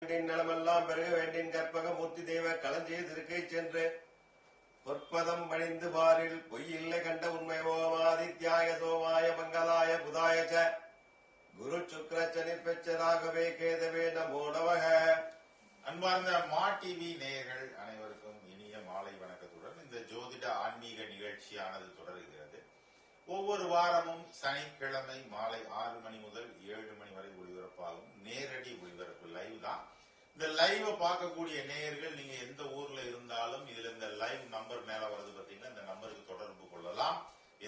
நிலமெல்லாம் பெருக வேண்டின் கற்பக மூர்த்தி தெய்வ களஞ்சிய திருக்கை சென்று பொற்பதம் பணிந்து பாரில் பொய்யில்லை கண்ட உண்மை ஓமாதித்யாய சோமாய மங்களாய புதாயச்ச குரு சுக்ர சனி பெற்றதாகவே கேதவே நமோ நமக. அன்பார்ந்த மா டிவி நேயர்கள் அனைவருக்கும் இனிய மாலை வணக்கத்துடன் இந்த ஜோதிட ஆன்மீக நிகழ்ச்சியானது தொடர்கிறது. ஒவ்வொரு வாரமும் சனிக்கிழமை மாலை 6 மணி முதல் 7 மணி வரை ஒளிபரப்பாகும் நேரடி ஒளிபரப்பு லைவ் தான். இந்த லைவ் பார்க்கக்கூடிய நேயர்கள் நீங்க எந்த ஊர்ல இருந்தாலும் இதுல இந்த லைவ் நம்பர் மேல வருது பாத்தீங்கன்னா இந்த நம்பருக்கு தொடர்பு கொள்ளலாம்.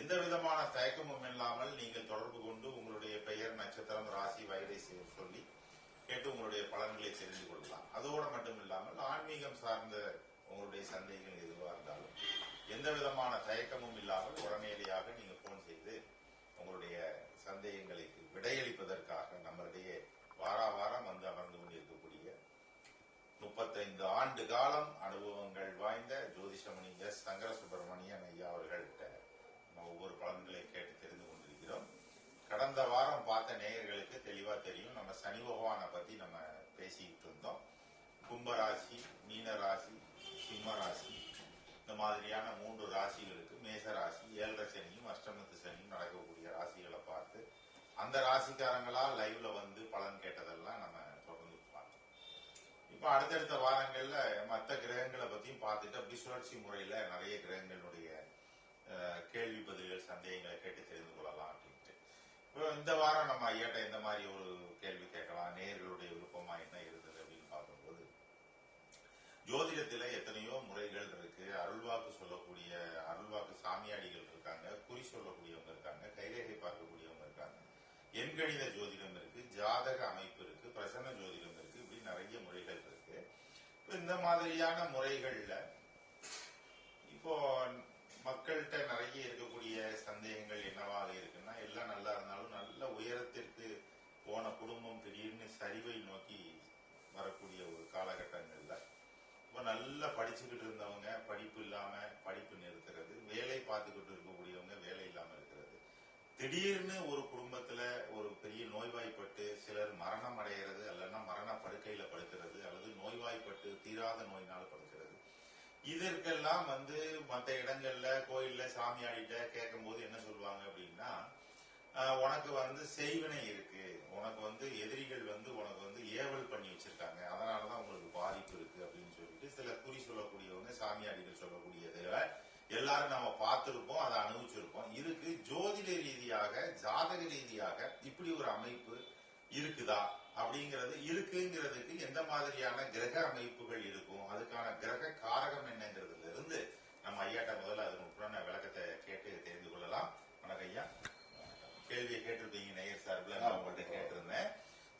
எந்த விதமான தயக்கமும் இல்லாமல் நீங்கள் தொடர்பு கொண்டு உங்களுடைய பெயர், நட்சத்திரம், ராசி, வயதை சொல்லி கேட்டு உங்களுடைய பலன்களை தெரிந்து கொள்ளலாம். அதோடு மட்டும் இல்லாமல் ஆன்மீகம் சார்ந்த உங்களுடைய சந்தேகங்கள் எதுவாக இருந்தாலும் எந்த விதமான தயக்கமும் இல்லாமல் உடனடியாக நீங்க போன் செய்து உங்களுடைய சந்தேகங்களுக்கு விடையளிப்பதற்காக நம்மளுடைய வாரம் வந்து அமர்ந்து கொண்டிருக்கக்கூடிய 35 ஆண்டு காலம் அனுபவங்கள் வாய்ந்த ஜோதிஷமணி எஸ் சங்கர சுப்பிரமணியன் ஐயா அவர்கள்ட்ட நம்ம ஒவ்வொரு பலன்களை கேட்டு தெரிந்து கொண்டிருக்கிறோம். கடந்த வாரம் பார்த்த நேயர்களுக்கு தெளிவா தெரியும். நம்ம சனி பகவானை பத்தி நம்ம பேசிட்டு இருந்தோம். கும்பராசி, மீனராசி, சிம்ம ராசி இந்த மாதிரியான 3 ராசிகளுக்கு மேச ராசி 7 சனியும் அஷ்டமத்து சனியும் நடக்கக்கூடிய ராசிகளை பார்த்து அந்த ராசிக்காரங்களா லைவ்ல வந்து பலன் கேட்டதெல்லாம் நம்ம தொடர்ந்து பார்த்தோம். இப்ப அடுத்தடுத்த வாரங்கள்ல மற்ற கிரகங்களை பத்தியும் பார்த்துட்டு அப்படி சுழற்சி முறையில நிறைய கிரகங்களுடைய கேள்வி பதில்கள் சந்தேகங்களை கேட்டு தெரிந்து கொள்ளலாம் அப்படின்ட்டு இந்த வாரம் நம்ம ஐயாட்ட எந்த மாதிரி ஒரு கேள்வி கேட்கலாம், நேயர்களுடைய விருப்பமா என்ன இருந்தது அப்படின்னு பார்க்கும்போது, ஜோதிடத்துல எத்தனையோ முறைகள் இருக்கு. அருள்வாக்கு சொல்லக்கூடிய அருள்வாக்கு சாமியாடிகள் இருக்காங்க, குறி சொல்லக்கூடியவங்க இருக்காங்க, கைரேகை பார்க்கக்கூடியவங்க இருக்காங்க, எண்கணித ஜோதிடம் இருக்கு, ஜாதக அமைப்பு இருக்கு, பிரசன்ன ஜோதிடம் இருக்கு, இப்படி நிறைய முறைகள் இருக்கு. இந்த மாதிரியான முறைகள்ல இப்போ மக்கள்கிட்ட நிறைய இருக்கக்கூடிய சந்தேகங்கள் என்னவாக இருக்குன்னா, எல்லாம் நல்லா இருந்தாலும் நல்ல உயரத்திற்கு போன குடும்பம் திடீர்னு சரிவை நோக்கி வரக்கூடிய ஒரு காலகட்டங்கள்ல இப்ப நல்லா படிச்சுக்கிட்டு இருந்தவங்க படிப்பு இல்லாம படிப்பு நிறுத்துறது, வேலை பார்த்துக்கிட்டு இருக்கக்கூடியவங்க வேலை இல்லாம இருக்கிறது, திடீர்னு ஒரு குடும்பத்துல ஒரு பெரிய நோய்வாய்ப்பட்டு சிலர் மரணம் அடைகிறது, அல்லனா மரண படுக்கையில படுக்கிறது, அல்லது நோய்வாய்ப்பட்டு தீராத நோயினால் படுக்கிறது. இதற்கெல்லாம் வந்து மற்ற இடங்கள்ல கோயில்ல சாமியாடிட்ட கேட்கும் போது என்ன சொல்லுவாங்க அப்படின்னா, உனக்கு வந்து செய்வினை இருக்கு, உனக்கு வந்து எதிரிகள் வந்து உனக்கு வந்து ஏவல் பண்ணி வச்சிருக்காங்க, அதனாலதான் உங்களுக்கு பாதிப்பு இருக்கு அப்படின்னு சொல்லிட்டு சில குறி சொல்லக்கூடியவங்க சாமியாடிகள் சொல்லக்கூடியது எல்லாரும் நம்ம பார்த்திருப்போம், அதை அனுபவிச்சிருப்போம். இதுக்கு ஜோதிட ரீதியாக ஜாதக ரீதியாக இப்படி ஒரு அமைப்பு இருக்குதா அப்படிங்கிறது இருக்குங்கிறதுக்கு எந்த மாதிரியான கிரக அமைப்புகள் இருக்கும், அதுக்கான கிரக காரகம் என்னங்கிறதுல இருந்து நம்ம ஐயாட்ட முதல்ல அதனுடைய விளக்கத்தை கேட்டு தெரிந்து கொள்ளலாம். வணக்கம் ஐயா. கேள்வியை கேட்டிருப்பீங்க நேயர் சார்பில் நான் உங்கள்கிட்ட கேட்டிருந்தேன்.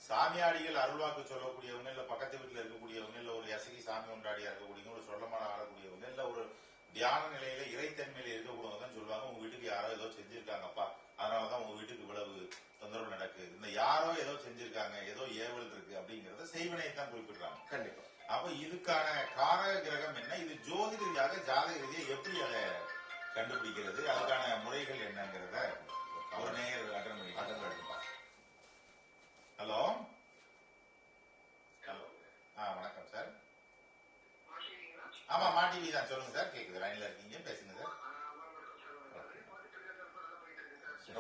சாமியாடிகள் அருள்வாக்கு சொல்லக்கூடியவங்க, இல்ல பக்கத்து வீட்டுல இருக்கக்கூடியவங்க, இல்ல ஒரு எசகி சாமி கொண்டாடியா இருக்கக்கூடியவங்க, ஒரு சொல்லமான ஆடக்கூடியவங்க, இல்ல ஒரு தியான நிலையில இறைத்தன்மையில இருக்கக்கூடியவங்க தான் சொல்லுவாங்க, உங்க வீட்டுக்கு யாரோ ஏதோ செஞ்சிருக்காங்கப்பா, அதனாலதான் உங்க வீட்டுக்கு இவ்வளவு தொந்தரவு நடக்கு, இந்த யாரோ ஏதோ செஞ்சிருக்காங்க, ஏதோ ஏவல் இருக்கு அப்படிங்கறத செய்வினையை தான் குறிப்பிடுறாங்க. கண்டிப்பா. அப்ப இதுக்கான காரக கிரகம் என்ன, இது ஜோதிட ரீதியாக ஜாதக ரீதியை எப்படி அதை கண்டுபிடிக்கிறது, அதுக்கான முறைகள் என்னங்கிறத ஒரு நேயர் அட்டன் பண்ணி. ஹலோ ஹலோ வணக்கம் சார். ஆமா மா டிவி தான், சொல்லுங்க சார். கேக்குது, லைன்ல இருக்கீங்க, பேசுங்க சார்.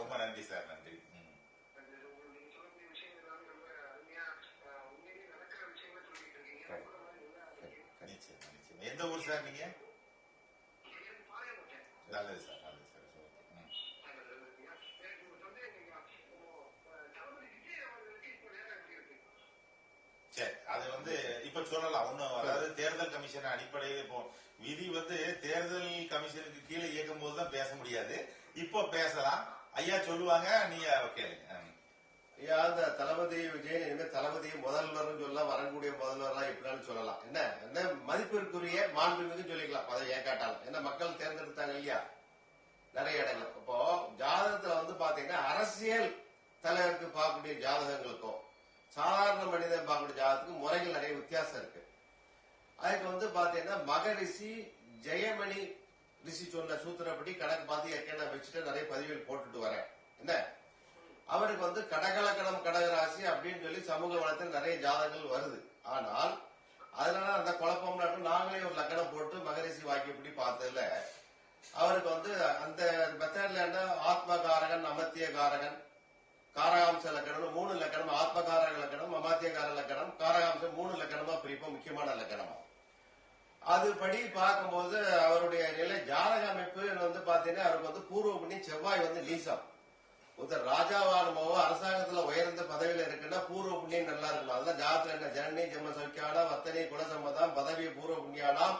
ரொம்ப நன்றி சார், நன்றி. நிச்சயம். எந்த ஊர் சார் நீங்க? நல்லது சார், நல்லது சார். சரி, அது வந்து இப்ப சொல்லலாம் ஒண்ணும், அதாவது தேர்தல் கமிஷன் அடிப்படையில் இப்போ விதி வந்து தேர்தல் கமிஷனுக்கு கீழே இயக்கும் போதுதான் பேச முடியாது, இப்ப பேசலாம். ஐயா சொல்லுவாங்க, நீங்க கேளுங்க. ஐயா, இந்த தளபதி விஜயன் இனிமே தளபதி முதல்வர் சொல்லலாம், வரக்கூடிய முதல்வர்லாம் எப்படினாலும் சொல்லலாம். என்ன மதிப்பிற்குரிய மாண்புமிகு சொல்லிக்கலாம், பதவி ஏற்காட்டாலும். என்ன மக்கள் தேர்ந்தெடுத்தாங்க இல்லையா நிறைய இடங்கள். இப்போ ஜாதகத்துல வந்து பாத்தீங்கன்னா அரசியல் தலைவருக்கு பார்க்கக்கூடிய ஜாதகங்களுக்கும் சாதாரண மனிதன் பார்க்கக்கூடிய ஜாதகத்துக்கும் முறைகள் நிறைய வித்தியாசம் இருக்கு. அதுக்கு வந்து பாத்தீங்கன்னா மகரிஷி ஜெயமணி ரிஷி சொன்ன சூத்திரப்படி கணக்கு பார்த்து ஏற்கனவே வச்சுட்டு நிறைய பதிவுகள் போட்டுட்டு வரேன். என்ன அவருக்கு வந்து கடகலக்கணம் கடகராசி அப்படின்னு சொல்லி சமூக வளத்தில் நிறைய ஜாதகங்கள் வருது. ஆனால் அதனால அந்த குழப்பம் நாங்களே ஒரு லக்கணம் போட்டு மகரிஷி வாக்கியப்படி பார்த்ததுல அவருக்கு வந்து அந்த மெத்தட்ல என்ன ஆத்மகாரகன் அமத்திய காரகன் காரகாம்ச லக்கணம் 3 லக்கணம், ஆத்மகாரக லக்கணம், அமாத்தியகார லக்கணம், காரகாம்சம் 3 லக்கணமா பிரிப்போம், முக்கியமான லக்கணமா. அதுபடி பார்க்கும்போது அவருடைய நிலை ஜாதக அமைப்பு வந்து பாத்தீங்கன்னா அவருக்கு வந்து பூர்வ புண்ணியம் செவ்வாய் வந்து நீசம். ஒருத்தர் ராஜாவானுமோ அரசாங்கத்துல உயர்ந்த பதவியில இருக்குன்னா பூர்வ புண்ணியம் நல்லா இருக்கணும். அதெல்லாம் ஜாதத்துல என்ன ஜனனி ஜென்ம சௌக்கியானா வர்த்தனை குலசம்மதம் பதவி பூர்வ புண்ணியானாம்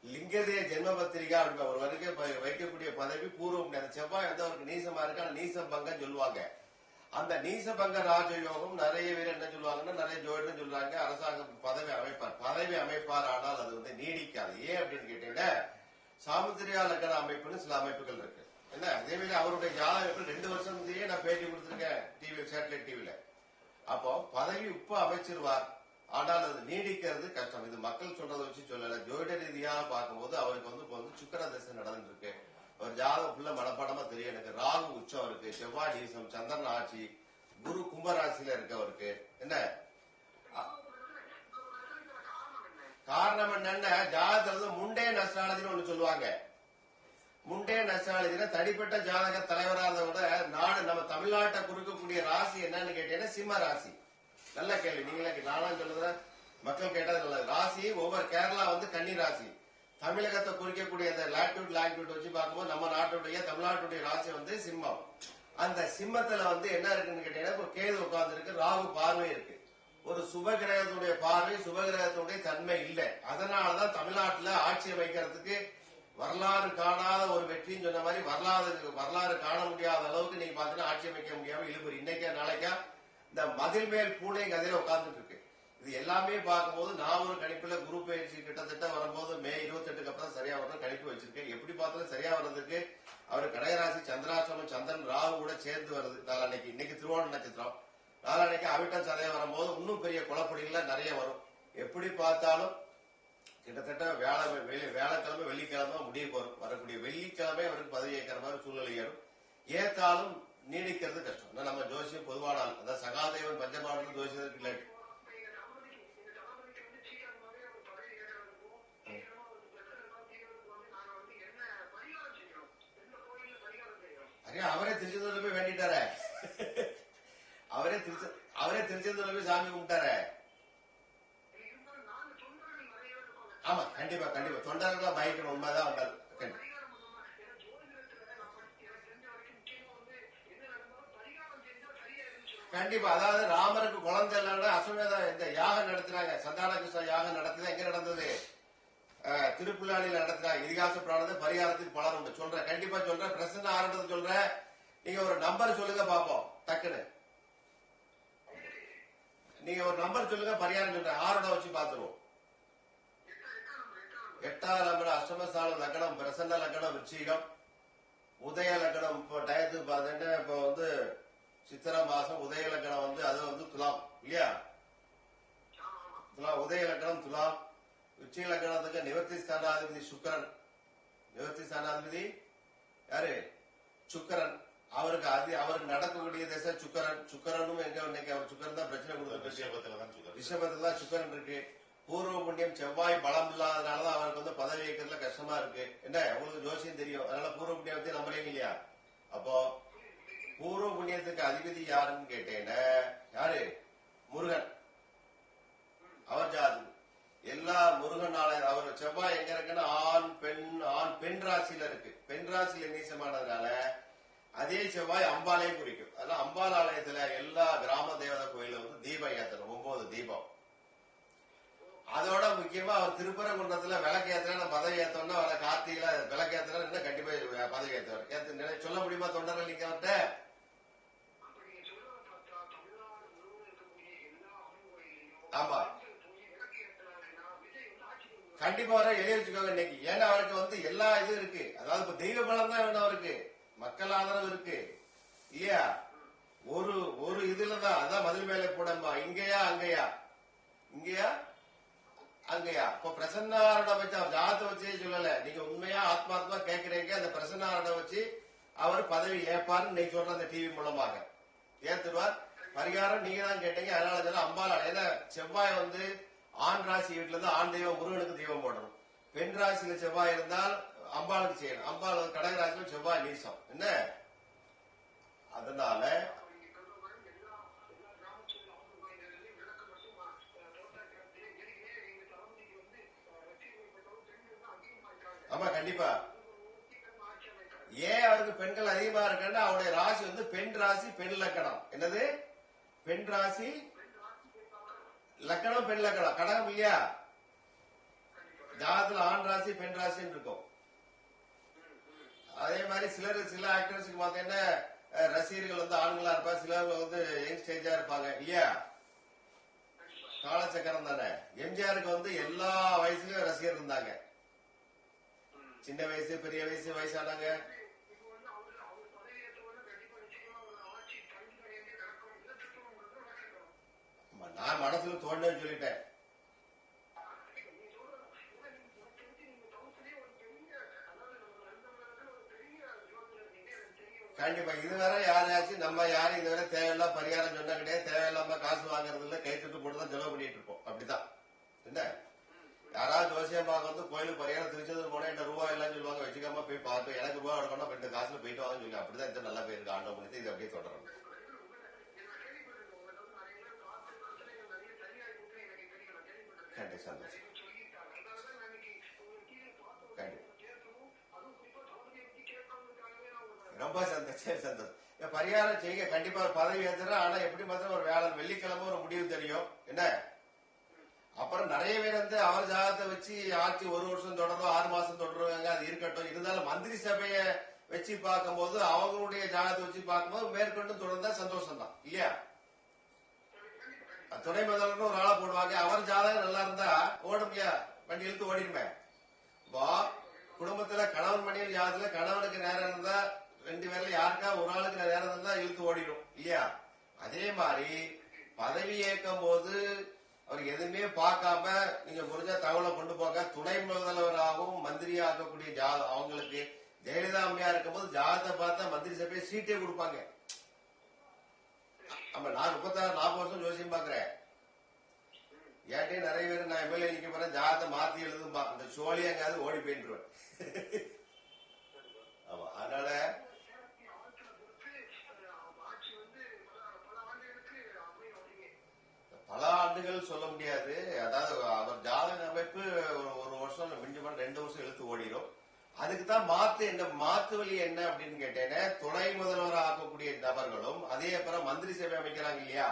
லிங்கதே ஜென்ம பத்திரிகா அப்படின்னு ஒரு வரைக்கும் வைக்கக்கூடிய பதவி பூர்வ புண்ணியம். அந்த செவ்வாய் வந்து அவருக்கு நீசமா இருக்கு. ஆனா நீசம் பங்கம் சொல்லுவாங்க. அந்த நீசபங்க ராஜயோகம் நிறைய பேர் என்ன சொல்லுவாங்கன்னா நிறைய ஜோதிடம் சொல்றாங்க அரசாங்க பதவி அமைப்பார் ஆனால் அது வந்து நீடிக்காது. ஏன் அப்படின்னு கேட்டீங்கன்னா சாமுத்திரியா லக்கண அமைப்புன்னு சில அமைப்புகள் இருக்கு. என்ன அதே மாதிரி அவருடைய ஜாதகம் 2 வருஷம் முந்தையே நான் பேட்டி கொடுத்திருக்கேன் டிவி சேட்டலைட் டிவில. அப்போ பதவி உப்ப அமைச்சிருவார், ஆனால் அது நீடிக்கிறது கஷ்டம். இது மக்கள் சொல்றதை வச்சு சொல்லல, ஜோதிட ரீதியாக பார்க்கும்போது அவருக்கு வந்து இப்போ வந்து சுக்கிர தசை நடந்துட்டு இருக்கு. அவர் ஜாதகம் ஃபுல்லா மனப்பாடமா தெரியும் எனக்கு. ராகு உச்சம் இருக்கு, செவ்வாய் நீசம், சந்திரன் ஆட்சி, குரு கும்பராசியில இருக்கு அவருக்கு. என்ன காரணம் என்னன்னா ஜாதகத்துல முண்டே நஸ்ட்ராலஜின்னு ஒண்ணு சொல்லுவாங்க. முண்டே நஸ்ட்ராலஜினா தனிப்பட்ட ஜாதக தலைவராக விட நாடு நம்ம தமிழ்நாட்டை குறிக்கக்கூடிய ராசி என்னன்னு கேட்டீங்கன்னா சிம்ம ராசி. நல்ல கேள்வி. நீங்களே நானும் சொல்லுற மக்கள் கேட்டது நல்லது. ராசி ஒவ்வொரு கேரளா வந்து கன்னி ராசி. தமிழகத்தை குறிக்கக்கூடிய அந்த லாட்டிடியூட் லாங்கிடியூட் வச்சு பார்க்கும்போது நம்ம நாட்டுடைய தமிழ்நாட்டுடைய ராசி வந்து சிம்மம். அந்த சிம்மத்துல வந்து என்ன இருக்குன்னு கேட்டீங்கன்னா கேது உட்கார்ந்து இருக்கு, ராகு பார்வை இருக்கு. ஒரு சுபகிரகத்துடைய பார்வை சுபகிரகத்துடைய தன்மை இல்லை. அதனாலதான் தமிழ்நாட்டுல ஆட்சி அமைக்கிறதுக்கு வரலாறு காணாத ஒரு வெற்றின்னு சொன்ன மாதிரி வரலாறு காண முடியாத அளவுக்கு நீங்க பாத்தீங்கன்னா ஆட்சி அமைக்க முடியாம இழுபறி இன்னைக்கா நாளைக்கா இந்த மதில் மேல் பூனை கதையில உட்கார்ந்துட்டு இருக்கு. இது எல்லாமே பார்க்கும்போது நான் ஒரு கணிப்புல குரு பயிற்சி கிட்டத்தட்ட வரும்போது மே 28க்கு அப்புறம் சரியா வரணும் கணிப்பு வச்சிருக்கேன். எப்படி பார்த்தாலும் சரியா வர்றதுக்கு அவர் கடகராசி சந்திராசிரமம் சந்திரன் ராகு கூட சேர்ந்து வருது நாளான்னைக்கு. இன்னைக்கு திருவோண நட்சத்திரம், நாளான்னைக்கு அவிட்டம் சதயம் வரும்போது இன்னும் பெரிய குழப்படிகள் நிறைய வரும். எப்படி பார்த்தாலும் கிட்டத்தட்ட வேலைக்கிழமை வெள்ளிக்கிழமை முடிவுக்கு வரும். வரக்கூடிய வெள்ளிக்கிழமை அவருக்கு பதவி ஏற்கிற மாதிரி சூழ்நிலை ஏறும். ஏற்காலும் நீடிக்கிறது கஷ்டம். நம்ம ஜோசியம் பொதுவான ஆள், அதாவது சகாதேவன் பஞ்சபாடல் ஜோசியத்துக்கு இல்லை. அவரே திருச்செந்தூர்ல போய் வேண்டிட்டாரே, அவரே திருச்செந்தூர்ல போய் சாமி கும்பிட்டாரே. ஆமா கண்டிப்பா கண்டிப்பா தொண்டர்களா பயக்கணும், உண்மைதான் உண்டால். கண்டிப்பா அதாவது ராமருக்கு குழந்தை இல்லைன்னா அஸ்வமேத இந்த யாகம் நடத்தினாங்க, சந்தான கிருஷ்ண யாகம் நடத்தினா எங்க நடந்தது? திருப்புல்லானில நடத்தினாங்க. இதிகாச பிராணத்தை பரிகாரத்துக்கு பலர் உண்டு சொல்றேன், கண்டிப்பா சொல்றேன். பிரச்சனை ஆரம்பிச்சது சொல்றேன். நீங்க ஒரு நம்பர் சொல்லுங்க பாப்போம் டக்குன்னு. நீங்க ஒரு நம்பர் சொல்லுங்க, பரிகாரம் சொல்றேன். 6 வச்சு பாத்துருவோம். 8ஆம் நம்பர் அஷ்டமஸ்தானம் லக்னம் பிரசன்ன லக்னம் விருச்சிகம், உதய லக்னம். இப்போ டயத்துக்கு பாத்தீங்கன்னா இப்போ வந்து சித்திரை மாசம் உதய லக்னம் வந்து அது வந்து துலாம் இல்லையா? துலாம் உதய லக்னம் துலாம். உச்சி லக்னத்துக்கு நிவர்த்தி ஸ்தானாதிபதி சுக்கரன். நிவர்த்தி ஸ்தானாதிபதி யாரு? சுக்கரன். அவருக்கு நடக்கக்கூடிய திசை சுக்கரன். சுக்கரனும் எங்க இன்னைக்கு அவர் சுக்கரன் தான் பிரச்சனை கொடுத்து ரிஷபத்துல தான் சுக்கரன் இருக்கு. பூர்வ புண்ணியம் செவ்வாய் பலம் இல்லாதனாலதான் அவருக்கு வந்து பதவி ஏற்கிறதுல கஷ்டமா இருக்கு. என்ன உங்களுக்கு ஜோசியம் தெரியும், அதனால பூர்வ புண்ணியம் பத்தி நம்புறீங்க இல்லையா? அப்போ பூர்வ புண்ணியத்துக்கு அதிபதி யாருன்னு கேட்டேன்னா யாரு? முருகன். அவர் ஜாதி எல்லா முருகன் ஆலயம். அவர் செவ்வாய் எங்க இருக்குன்னா ஆண் பெண் ராசியில இருக்கு. பெண் ராசியில நீசமானதுனால அதே செவ்வாய் அம்பாலையும் குறிக்கும். அதனால அம்பாள் ஆலயத்துல எல்லா கிராம தேவதை கோயில வந்து தீபம் ஏத்தணும், 9 தீபம். அதோட முக்கியமா அவர் திருப்பரங்குன்றத்துல விளக்கு ஏத்தனா பதவி ஏத்தோம்னா வர கார்த்திகைல விளக்கு ஏத்தனா கண்டிப்பா பதவி ஏத்துவார். சொல்ல முடியுமா தொண்டர்கள் நீங்க அவர்கிட்ட? ஆமா கண்டிப்பா வர எழுதி வச்சுக்கோங்க இன்னைக்கு. ஏன்னா அவருக்கு வந்து எல்லா இதுவும் இருக்கு. அதாவது இப்ப தெய்வ பலம் தான் வேணும் அவருக்கு, மக்கள் ஆதரவு இருக்கு இல்லையா? ஒரு இதுலதான் அதான் மதில் மேலே போடமா இங்கயா அங்கயா இங்கயா அங்கயா. இப்ப பிரசன்னாரோட வச்சு அவர் ஜாதத்தை வச்சே சொல்லல, நீங்க உண்மையா ஆத்மாத்மா கேட்கறீங்க. அந்த பிரசன்னாரோட வச்சு அவர் பதவி ஏற்பாருன்னு நீங்க சொல்ற அந்த டிவி மூலமாக ஏத்துருவார். பரிகாரம் நீங்க தான் கேட்டீங்க, அதனால சொல்ல அம்பாள். ஏன்னா செவ்வாய் வந்து ஆண் ராசி வீட்டுல இருந்து ஆண் தெய்வம் முருகனுக்கு தெய்வம் போடணும். பெண் ராசியில செவ்வாய் இருந்தால் அம்பாளுக்கு செய்யணும். அம்பாள் கடக ராசியில செவ்வாய் நீசம் என்ன. அதனால ஆமா கண்டிப்பா. ஏன் அவருக்கு பெண்கள் அதிகமா இருக்குன்னா அவருடைய ராசி வந்து பெண் ராசி பெண் லக்கணம். என்னது பெண் ராசி லக்கணம் பெண் லக்கணம் கடகம் இல்லையா. ஜாதத்துல ஆண் ராசி பெண் ராசின்னு இருக்கும். அதே மாதிரி சில ஆக்டர்ஸுக்கு பாத்தீங்கன்னா ரசிகர்கள் வந்து ஆண்களா இருப்பாங்க, சிலர் வந்து யங் ஸ்டேஜா இருப்பாங்க இல்லையா. காலச்சக்கரம் தானே. எம்ஜிஆருக்கு வந்து எல்லா வயசுலயும் ரசிகர் இருந்தாங்க. சின்ன வயசு பெரிய வயசு வயசானாங்க. நான் மனசுல தோணுன்னு சொல்லிட்டேன். கண்டிப்பா இதுவரை யாரையாச்சும் நம்ம யாரும் இதுவரை தேவையில்லாம பரிகாரம் சொன்னா கிடையாது. தேவையில்லாம காசு வாங்குறது இல்ல, கை தட்டு போட்டு தான் செலவு பண்ணிட்டு இருப்போம். அப்படிதான் என்ன. யாராவது ஜோசியமாக வந்து கோயிலுக்கு பரிகாரம் திருச்செந்தூர் போனா இந்த ரூபாய் எல்லாம் சொல்லுவாங்க, வச்சுக்காம போய் பார்த்து எனக்கு ரூபாய் எடுக்கணும் 2 காசுல போயிட்டு வாங்கன்னு சொல்லி அப்படிதான் இந்த நல்ல பேருக்கு ஆண்டவன் பண்ணி இது அப்படியே தொடரும். கண்டிப்பா சந்தோஷம். ரொம்ப சந்தோஷம். பரிகாரம் செய்ய கண்டிப்பா பதவி ஏற்றுறேன். ஆனா எப்படி பார்த்தா ஒரு வேலை வெள்ளிக்கிழமை ஒரு முடிவு தெரியும் என்ன. அப்புறம் நிறைய பேர் வந்து அவர் ஜாதகத்தை வச்சு ஆட்சி 1 வருஷம் தொடரும் 6 மாசம் தொடருவாங்க. அது இருக்கட்டும். இருந்தாலும் மந்திரி சபையை வச்சு பார்க்கும்போது அவங்களுடைய ஜாதகத்தை வச்சு பார்க்கும்போது மேற்கொண்டு தொடர்ந்தா சந்தோஷம் தான் இல்லையா. துணை முதல்வர் ஒரு ஆளா போடுவாங்க. அவர் ஜாதகம் நல்லா இருந்தா ஓடும் இல்லையா, வண்டி இழுத்து ஓடிடுமே. குடும்பத்துல கணவன் மனைவி ஜாதகத்துல கணவனுக்கு நேரம் இருந்தா 2 பேர்ல யாருக்கா ஒரு ஆளுக்கு நேரம் இருந்தா இழுத்து ஓடிடும் இல்லையா. அதே மாதிரி பதவி ஏற்கும் போது அவர் எதுவுமே பார்க்காம நீங்க முடிஞ்ச தகவலை கொண்டு போக துணை முதல்வராகவும் மந்திரியா ஆக்கக்கூடிய அவங்களுக்கு ஜெயலலிதா அம்மையா இருக்கும் போது ஜாதகத்தை பார்த்தா மந்திரி சபையை சீட்டே கொடுப்பாங்க. ஆமா நான் 36-40 வருஷம் ஜோசியம் பாக்குறேன். ஏன்டே நிறைய பேர் நான் எம்எல்ஏ நிக்க போறேன் ஜாதகத்தை மாத்தி எழுதும்பா இந்த சோழி எங்காவது ஓடி போயிட்டுருவேன். ஆமா அதனால பல ஆண்டுகள் சொல்ல முடியாது. அதாவது அவர் ஜாதக அமைப்பு 1 வருஷம் மிஞ்சி 2 வருஷம் இழுத்து ஓடிடும். அதுக்கு தான் மாத்து வழி என்ன அப்படின்னு கேட்டேன்னா துணை முதல்வர் ஆக்கக்கூடிய நபர்களும் அதே அப்புறம் மந்திரி சபை அமைக்கிறாங்க இல்லையா.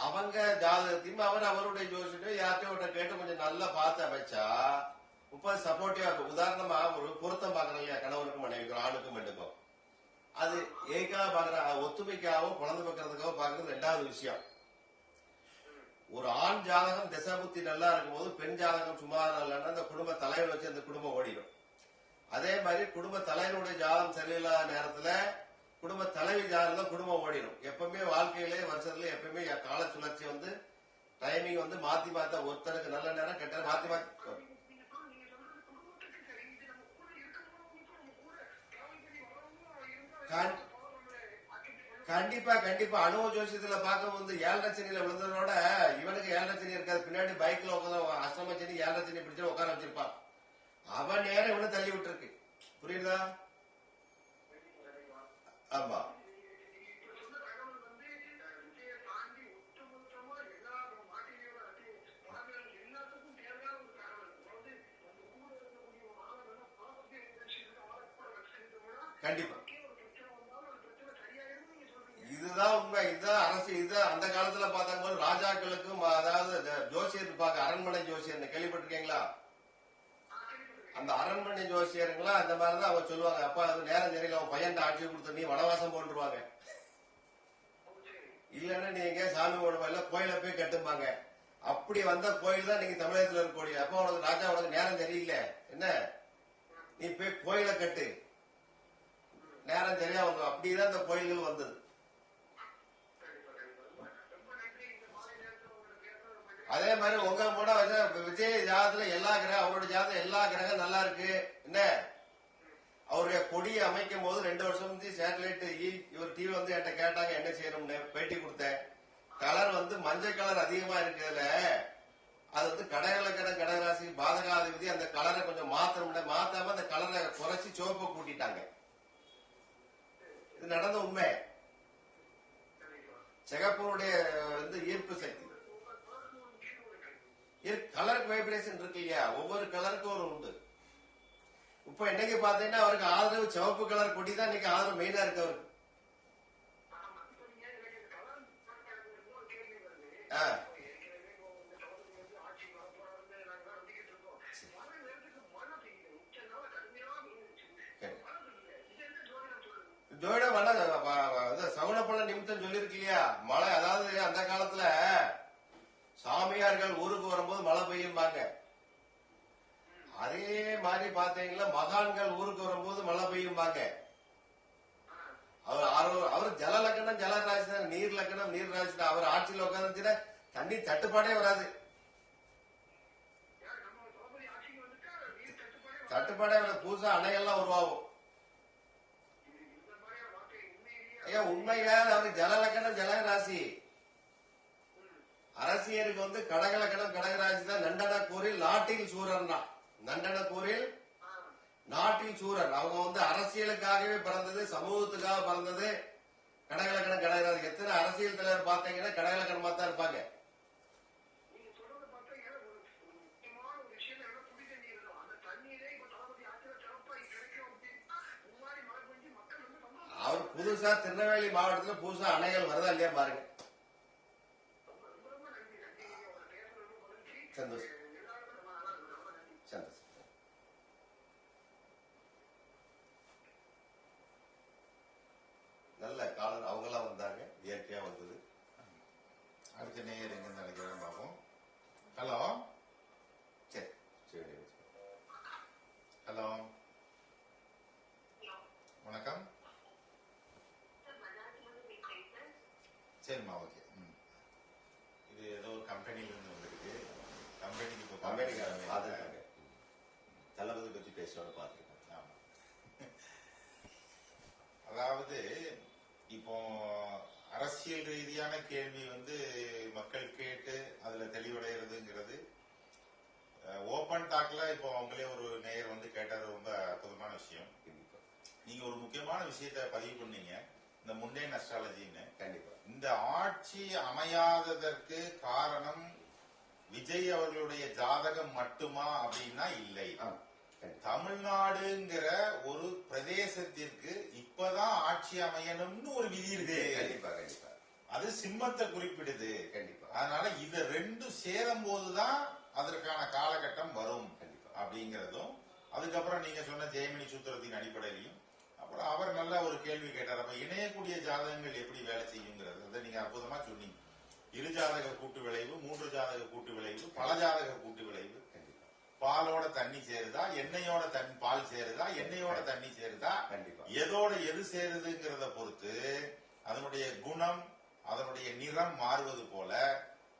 அவங்க ஜாதகத்தையும் அவருடைய ஜோசியம் யார்கிட்ட கேட்டு கொஞ்சம் நல்லா பார்த்து அமைச்சா 30 சப்போர்ட்டிவா இருக்கும். உதாரணமா ஒரு பொருத்தம் பாக்குறோம் இல்லையா, கணவனுக்கும் மனைவிக்கும் ஆணுக்கும் பெண்ணுக்கும். அது ஏக்காக பாக்குற ஒத்துமைக்காகவும் குழந்தை பார்க்கறதுக்காக பாக்குறது 2வது விஷயம். ஒரு ஆண் ஜாதகம் திசாபுத்தி நல்லா இருக்கும் போது பெண் ஜாதகம் சுமார் இல்லைன்னா அந்த குடும்ப தலைவர் வச்சு அந்த குடும்பம் ஓடிடும். அதே மாதிரி குடும்ப தலைவனுடைய ஜாதகம் சரியில்லாத நேரத்துல குடும்ப தலைவி ஜாதகம் குடும்பம் ஓடிடும். எப்பவுமே வாழ்க்கையிலே வருஷத்துல எப்பவுமே கால சுழற்சி வந்து டைமிங் வந்து மாத்தி மாத்த ஒருத்தருக்கு நல்ல நேரம் கெட்ட மாத்தி மாத்தி கண்டிப்பா அனுபவ ஜோசியத்துல பார்க்கும்போது 7 சனியில விழுந்ததோட இவனுக்கு 7 சனி இருக்காது. பின்னாடி பைக்ல உட்காந்து அஷ்டம சனி 7 சனி பிடிச்சு உட்கார வச்சிருப்பான். அவன் நேரம் இவனு தள்ளி விட்டு இருக்கு. புரியுதா. ஆமா கண்டிப்பா இதுதான் உண்மை. இதுதான் அரசு. இதுதான் அந்த காலத்துல பார்த்தாங்க ராஜாக்களுக்கும் அதாவது ஜோசியர் இருப்பாங்க, அரண்மனை ஜோசியர் கேள்விப்பட்டிருக்கீங்களா. அந்த அரண்மனை ஜோசியருங்களா அந்த மாதிரிதான் அவங்க சொல்லுவாங்க. அப்பா அது நேரம் தெரியல அவன் பையன் ஆட்சி கொடுத்து நீ வனவாசம் போட்டுருவாங்க. இல்லன்னா நீங்க சாமி ஓடுவாங்க கோயில போய் கட்டுப்பாங்க. அப்படி வந்த கோயில் தான் நீங்க தமிழகத்துல இருக்கக்கூடிய. அப்ப உனக்கு ராஜா உனக்கு நேரம் தெரியல என்ன, நீ போய் கோயில கட்டு நேரம் தெரியா. அப்படிதான் இந்த கோயில்கள் வந்தது. அதே மாதிரி உங்க கூட விஜய் ஜாதத்துல எல்லா கிரகம் அவருடைய ஜாதகம் எல்லா கிரகம் நல்லா இருக்கு என்ன. அவருடைய கொடியை அமைக்கும் போது 2 வருஷம் சேட்டலைட் இவர் டிவி வந்து என்கிட்ட கேட்டாங்க என்ன செய்யணும்னு பேட்டி கொடுத்தேன். கலர் வந்து மஞ்சள் கலர் அதிகமா இருக்கிறதுல அது வந்து கடகலக்கணம் கடகராசி பாதகாதிபதி அந்த கலரை கொஞ்சம் மாத்தாம அந்த கலரை குறைச்சி சிவப்பை கூட்டிட்டாங்க. இது நடந்த உண்மை. சிகப்புடைய வந்து ஈர்ப்பு சக்தி கலர் வைப்ரேஷன் இருக்கு இல்லையா, ஒவ்வொரு கலருக்கும் ஒரு உண்டு. இப்ப என்னைக்கு பாத்தீங்கன்னா அவருக்கு ஆதரவு சிவப்பு கலர் கொடி தான் இன்னைக்கு ஆதரவு மெயினா இருக்கு அவருக்கு. ஜோதிடம் சகுனப்பள்ள நிமித்தம் சொல்லிருக்கு இல்லையா, மழை அதாவது அந்த காலத்துல சாமியார்கள் ஊருக்கு வரும்போது மழை பெய்யும்பாங்க. அதே மாதிரி பாத்தீங்கன்னா மகான்கள் ஊருக்கு வரும்போது மழை பெய்யும்பாங்க. அவர் ஜல லக்கணம் ஜல ராசி தான், நீர் லக்கணம் நீர் ராசி தான். அவர் ஆட்சியில் உட்காந்துச்சுன்னா தண்ணி தட்டுப்பாடே வராது. தட்டுப்பாடே வராது, புதுசா அணைகள்லாம் உருவாகும். ஐயா உண்மையா அவர் ஜல லக்கணம் ஜல ராசி. அரசியலுக்கு வந்து கடகலக்கணம் கடகராசி தான். நண்டன கூறில் நாட்டில் சூரன் தான். நண்டன கூறில் நாட்டில் சூரன். அவங்க வந்து அரசியலுக்காகவே பிறந்தது, சமூகத்துக்காக பிறந்தது. கடகலக்கணம் கடகராசி. எத்தனை அரசியல் தலைவர் பாத்தீங்கன்னா கடகலக்கணமா தான் இருப்பாங்க. அவர் புதுசா திருநெல்வேலி மாவட்டத்துல புதுசா அணைகள் வருதா இல்லையா பாருங்க. சந்தோஷம் சந்தோஷம். நல்ல காலர் அவங்கெல்லாம் வந்தாங்க, இயற்கையா வந்தது. அடுத்த நேயர் எங்க நினைக்கிறேன் பார்ப்போம். ஹலோ, சரி சரி. ஹலோ வணக்கம். சரிம்மா, ஓகே. இது ஏதோ கம்பெனில இருந்து வந்திருக்கு. கம்பெனிக்கு இப்போ அமெரிக்காரங்க பார்த்துருக்காங்க, தளபதி பத்தி பேசுறோன்னு பார்த்துருக்காங்க. ஆமா. அதாவது இப்போ அரசியல் ரீதியான கேள்வி வந்து மக்கள் கேட்டு அதுல தெளிவடைகிறதுங்கிறது ஓபன் டாக்ல இப்போ அவங்களே ஒரு நேயர் வந்து கேட்டது ரொம்ப அற்புதமான விஷயம். நீங்க ஒரு முக்கியமான விஷயத்த பதிவு பண்ணீங்க, இந்த முண்டேன் அஸ்ட்ராலஜின்னு. கண்டிப்பா இந்த ஆட்சி அமையாததற்கு காரணம் விஜய் அவர்களுடைய ஜாதகம் மட்டுமா அப்படின்னா இல்லை. தமிழ்நாடுங்கிற ஒரு பிரதேசத்திற்கு இப்பதான் ஆட்சி அமையணும்னு ஒரு விதி இருக்கு. கண்டிப்பா கண்டிப்பா. அது சிம்மத்தை குறிப்பிடுது. கண்டிப்பா. அதனால இத ரெண்டும் சேரும் போதுதான் அதற்கான காலகட்டம் வரும் அப்படிங்கறதும், அதுக்கப்புறம் நீங்க சொன்ன ஜெயமணி சூத்திரத்தின் அடிப்படையிலையும், அப்புறம் அவர் நல்ல ஒரு கேள்வி கேட்டார். அப்ப இணையக்கூடிய ஜாதகங்கள் எப்படி வேலை செய்யுங்கிறது அதை நீங்க அற்புதமா சொன்னீங்க. இரு ஜாதக கூட்டு விளைவு, 3 ஜாதக கூட்டு விளைவு, பல ஜாதக கூட்டு விளைவு. பாலோட தண்ணி சேருதா, எண்ணெயோட பால் சேருதா, எண்ணெயோட தண்ணி சேருதா, எதோட எது சேருதுங்கிறத பொறுத்து அதனுடைய குணம், அதனுடைய நிறம் மாறுவது போல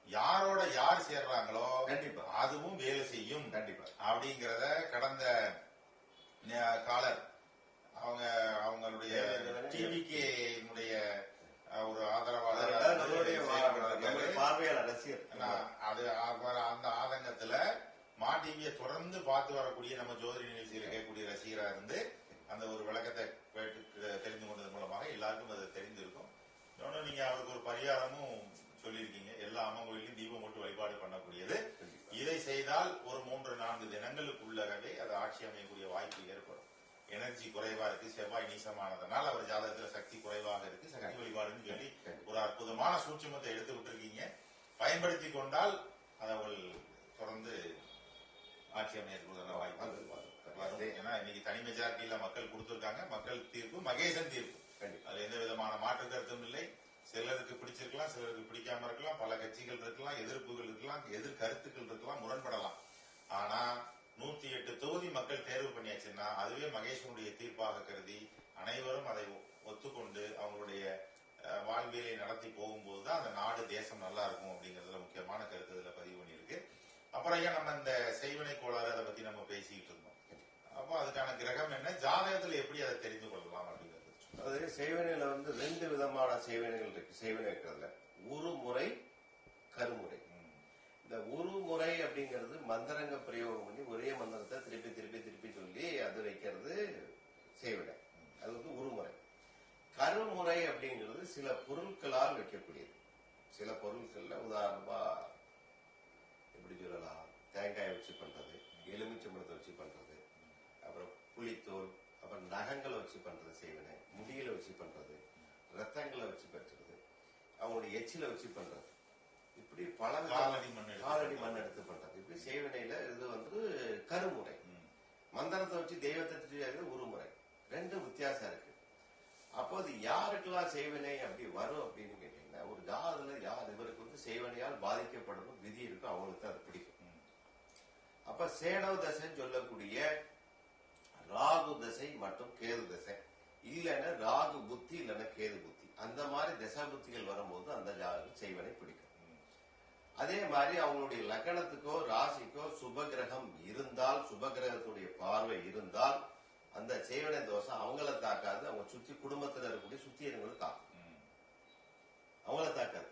யாரோட யார் சேர்றாங்களோ கண்டிப்பா அதுவும் வேலை செய்யும். கண்டிப்பா அப்படிங்கறத கடந்த காலர் அவங்களுடைய டிவிகே ஒரு ஆதரவாளர் பார்வையாளர் ரசிகர் அது அந்த ஆதங்கத்துல மா டிவியை தொடர்ந்து பார்த்து வரக்கூடிய நம்ம ஜோதிட நிகழ்ச்சியில் இருக்கக்கூடிய ரசிகரா இருந்து அந்த ஒரு விளக்கத்தை தெரிந்து கொண்டது மூலமாக எல்லாருக்கும் அது தெரிந்திருக்கும். இன்னொன்னு நீங்க அவருக்கு ஒரு பரிகாரமும் சொல்லியிருக்கீங்க. எல்லா அம்மன் கோயிலையும் தீபம் போட்டு வழிபாடு பண்ணக்கூடியது. இதை செய்தால் ஒரு 3-4 தினங்களுக்குள்ளவே அது ஆட்சி அமையக்கூடிய வாய்ப்பு ஏற்படும். எனர்ஜி குறைவா இருக்கு, செவ்வாய் நீசமானதுனால அவர் ஜாதகத்துல சக்தி குறைவாக இருக்கு, சக்தி வழிபாடுன்னு சொல்லி ஒரு அற்புதமான சூட்சுமத்தை எடுத்து விட்டுருக்கீங்க. பயன்படுத்தி கொண்டால் அதை அவள் தொடர்ந்து ஆட்சி அமையக்கூடிய வாய்ப்பு வரும். ஏன்னா இன்னைக்கு தனி மெஜாரிட்டியில மக்கள் கொடுத்திருக்காங்க. மக்கள் தீர்ப்பு மகேசன் தீர்ப்பு, அதுல எந்த விதமான மாற்று கருத்தும் இல்லை. சிலருக்கு பிடிச்சிருக்கலாம், சிலருக்கு பிடிக்காம இருக்கலாம், பல கட்சிகள் இருக்கலாம், எதிர்ப்புகள் இருக்கலாம், எதிர் கருத்துக்கள் இருக்கலாம், முரண்படலாம். ஆனா 108 தொகுதி மக்கள் தேர்வு பண்ணியாச்சுன்னா அதுவே மகேஷனுடைய தீர்ப்பாக கருதி அனைவரும் அதை ஒத்துக்கொண்டு அவங்களுடைய வாழ்வியலை நடத்தி போகும்போதுதான் அந்த நாடு தேசம் நல்லா இருக்கும் அப்படிங்கறதுல முக்கியமான கருத்து இதுல பதிவு பண்ணியிருக்கு. அப்புறம் ஏன் நம்ம இந்த செய்வினை கோளாறு அதை பத்தி நம்ம பேசிக்கிட்டு இருந்தோம். அப்போ அதுக்கான கிரகம் என்ன, ஜாதகத்துல எப்படி அதை தெரிந்து கொள்ளலாம் அப்படிங்கிறது. அது செய்வினையில வந்து 2 விதமான செய்வினைகள் இருக்கு. செய்வினை இருக்கிறதுல உருமுறை கருமுறை. இந்த உருமுறை அப்படிங்கிறது மந்திரங்க பிரயோகம் பண்ணி ஒரே மந்திரத்தை திருப்பி திருப்பி திருப்பி சொல்லி அது வைக்கிறது செய்விட, அது வந்து உருமுறை. கருமுறை அப்படிங்கிறது சில பொருட்களால் வைக்கக்கூடியது. சில பொருட்கள்ல உதாரணமா எப்படி சொல்லலாம், தேங்காயை வச்சு பண்றது, எலுமிச்சம்பழத்தை வச்சு பண்றது, அப்புறம் புளித்தோல், அப்புறம் நகங்களை வச்சு பண்றது செய்வினை, முடியில வச்சு பண்றது, ரத்தங்களை வச்சு பண்றது, அவங்களுடைய எச்சில வச்சு பண்றது, இப்படி பல காலடி மண் எடுத்து பண்றது, இப்படி செய்வினையில இது வந்து கருமுறை. மந்திரத்தை வச்சு தெய்வத்தை தெரியாது உருமுறை, ரெண்டு வித்தியாசம் இருக்கு. அப்போ அது யாருக்கெல்லாம் செய்வினை அப்படி வரும் அப்படின்னு கேட்டீங்கன்னா, ஒரு ஜாதகத்துல யார் இவருக்கு வந்து செய்வினையால் பாதிக்கப்படணும் விதி இருக்கும், அவங்களுக்கு தான் அது பிடிக்கும். அப்ப சேடவ தசைன்னு சொல்லக்கூடிய ராகு தசை மற்றும் கேது தசை, இல்லைன்னா ராகு புத்தி இல்லைன்னா கேது புத்தி, அந்த மாதிரி தசா புத்திகள் வரும்போது அந்த ஜாதகம் செய்வனை பிடிக்கும். அதே மாதிரி அவங்களுடைய லக்னத்துக்கோ ராசிக்கோ சுபகிரகம் இருந்தால், சுபகிரகத்துடைய பார்வை இருந்தால் அந்த செய்வனை தோஷம் அவங்கள தாக்காது, அவங்க சுத்தி குடும்பத்தில் இருக்கக்கூடிய சுத்தி இருக்கிறவங்களை தாக்கும், அவங்கள தாக்காது.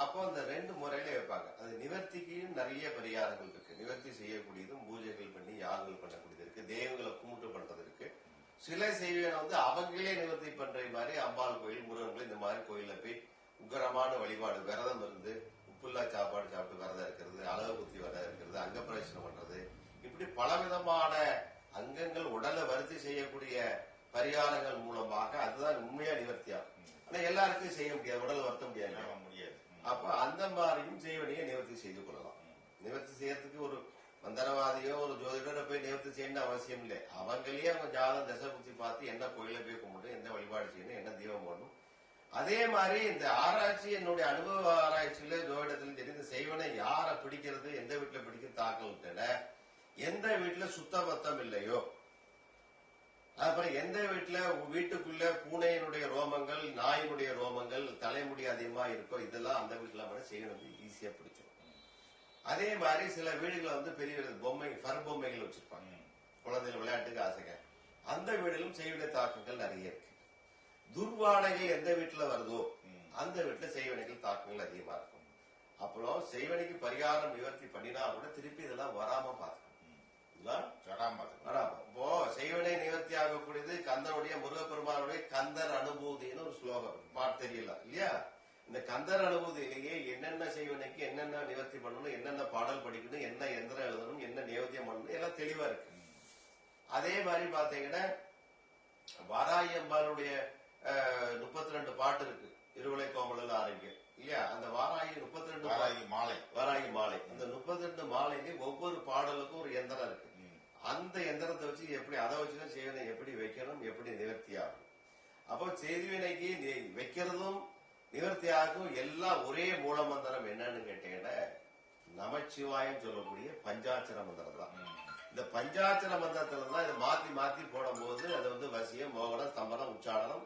அப்போ அந்த ரெண்டு முறையில வைப்பாங்க. அது நிவர்த்திக்கு நிறைய பரிகாரங்கள் இருக்கு. நிவர்த்தி செய்யக்கூடியதும் பூஜைகள் பண்ணி யாகங்கள் பண்ணக்கூடியது இருக்கு, தெய்வங்களை கும்பிட்டு பண்றது இருக்கு. சில செய்வன வந்து அவங்களே நிவர்த்தி பண்ற மாதிரி அம்பாள் கோயில், முருகன் கோயில், இந்த மாதிரி கோயில போய் உக்கரமான வழிபாடு, விரதம் இருந்து உப்புல்லா சாப்பாடு சாப்பிட்டு விரதம் இருக்கிறது, அழகு குத்தி விரதம் இருக்கிறது, அங்க பிரவேசனம் பண்றது, இப்படி பலவிதமான அங்கங்கள் உடலை வருத்தி செய்யக்கூடிய பரிகாரங்கள் மூலமாக அதுதான் உண்மையா நிவர்த்தியாகும். ஆனா எல்லாருக்கும் செய்ய முடியாது, உடலை வருத்த முடியாது. அப்ப அந்த மாதிரியும் செய்வனையை நிவர்த்தி செய்து கொள்ளலாம். நிவர்த்தி செய்யறதுக்கு ஒரு மந்திரவாதியோ ஒரு ஜோதிடரோ போய் நிவர்த்தி செய்யணும் அவசியம் இல்லை. அவங்களே அவங்க ஜாதகம் தசை புத்தி பார்த்து என்ன கோயில போய் கும்பிட்டு, என்ன வழிபாடு செய்யணும், என்ன தீபம் போடணும். அதே மாதிரி இந்த ஆராய்ச்சி, என்னுடைய அனுபவ ஆராய்ச்சியில ஜோதிடத்திலும் சரி, இந்த செய்வனை யாரை பிடிக்கிறது, எந்த வீட்டுல பிடிக்கிறது தாக்கல், எந்த வீட்டுல சுத்த பத்தம் இல்லையோ, அப்புறம் எந்த வீட்டுக்குள்ள பூனையினுடைய ரோமங்கள், நாயினுடைய ரோமங்கள், தலைமுடி அதிகமா இருக்கோ, இதெல்லாம் அந்த வீட்டுல செய்யறது ஈஸியா பிடிச்சிடும். அதே மாதிரி சில வீடுகளை வந்து பெரிய பொம்மை, ஃபர் பொம்மைகள் வச்சிருப்பாங்க, குழந்தைகள் விளையாட்டுக்கு ஆசைங்க, அந்த வீடுகளும் செய்வினை தாக்கங்கள் நிறைய இருக்கு. துர்வாடைகள் எந்த வீட்டுல வருதோ அந்த வீட்டுல செய்வினைகள் தாக்கங்கள் அதிகமா இருக்கும். அப்புறம் செய்வினைக்கு பரிகாரம் நிவர்த்தி பண்ணினா கூட திருப்பி இதெல்லாம் வராம பார்க்கணும். இப்போ செய்வனை நிவர்த்தி ஆகக்கூடியது கந்தனுடைய, முருகப்பெருமானுடைய கந்தர் அனுபூதினு ஒரு ஸ்லோகம் பாட்டு தெரியல இல்லையா? இந்த கந்தர் அனுபூதியிலேயே என்னென்ன செய்வனைக்கு என்னென்ன நிவர்த்தி பண்ணணும், என்னென்ன பாடல் படிக்கணும், என்ன எந்திரம் எழுதணும், என்ன நிவேத்தியம் பண்ணணும், எல்லாம் தெளிவா இருக்கு. அதே மாதிரி பாத்தீங்கன்னா வாராகி அம்பாளுடைய 32 பாட்டு இருக்கு, இருவலை கோமலல் ஆரோக்கியம் இல்லையா? அந்த வாராகி 32 வாராகி மாலை, அந்த 32 மாலைக்கு ஒவ்வொரு பாடலுக்கும் ஒரு எந்திரம் இருக்கு. அந்த எந்திரத்தை வச்சு எப்படி, அதை வச்சுதான் செய்வனை எப்படி வைக்கணும், எப்படி நிவர்த்தி ஆகும். அப்போ செய்வினைக்கு வைக்கிறதும் நிவர்த்தி ஆகும் எல்லாம் ஒரே மூல மந்திரம். என்னன்னு கேட்டீங்கன்னா நமச்சிவாயம் சொல்லக்கூடிய பஞ்சாட்சர மந்திரம் தான். இந்த பஞ்சாட்சர மந்திரத்துல தான் இதை மாத்தி மாத்தி போடும் போது அது வந்து வசியம், மோகனம், ஸ்தம்பனம், உச்சாரணம்,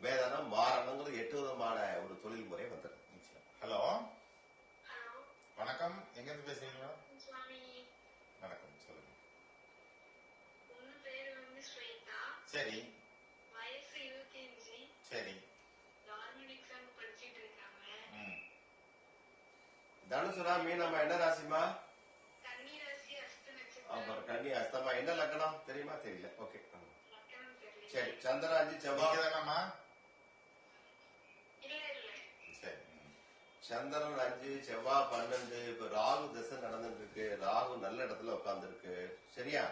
வேதனம், மாரணங்கிறது 8 விதமான ஒரு தொழில் முறை வந்துடும். ஹலோ, வணக்கம், எங்க இருந்து பேசுறீங்களா? வணக்கம், சொல்லுங்க. சரி சரி. தனுசுரா, மீனம்மா, என்ன ராசிமா? கன்னி, அஸ்தமா, என்ன லக்னம் தெரியுமா? தெரியல. ஓகே, சரி. சந்திராஞ்சி செவ்வாய் தானம்மா? சந்திரன் 5, செவ்வாய் 12. இப்ப ராகு தசை நடந்துட்டு இருக்கு, ராகு நல்ல இடத்துல உட்கார்ந்து இருக்கு, சரியா?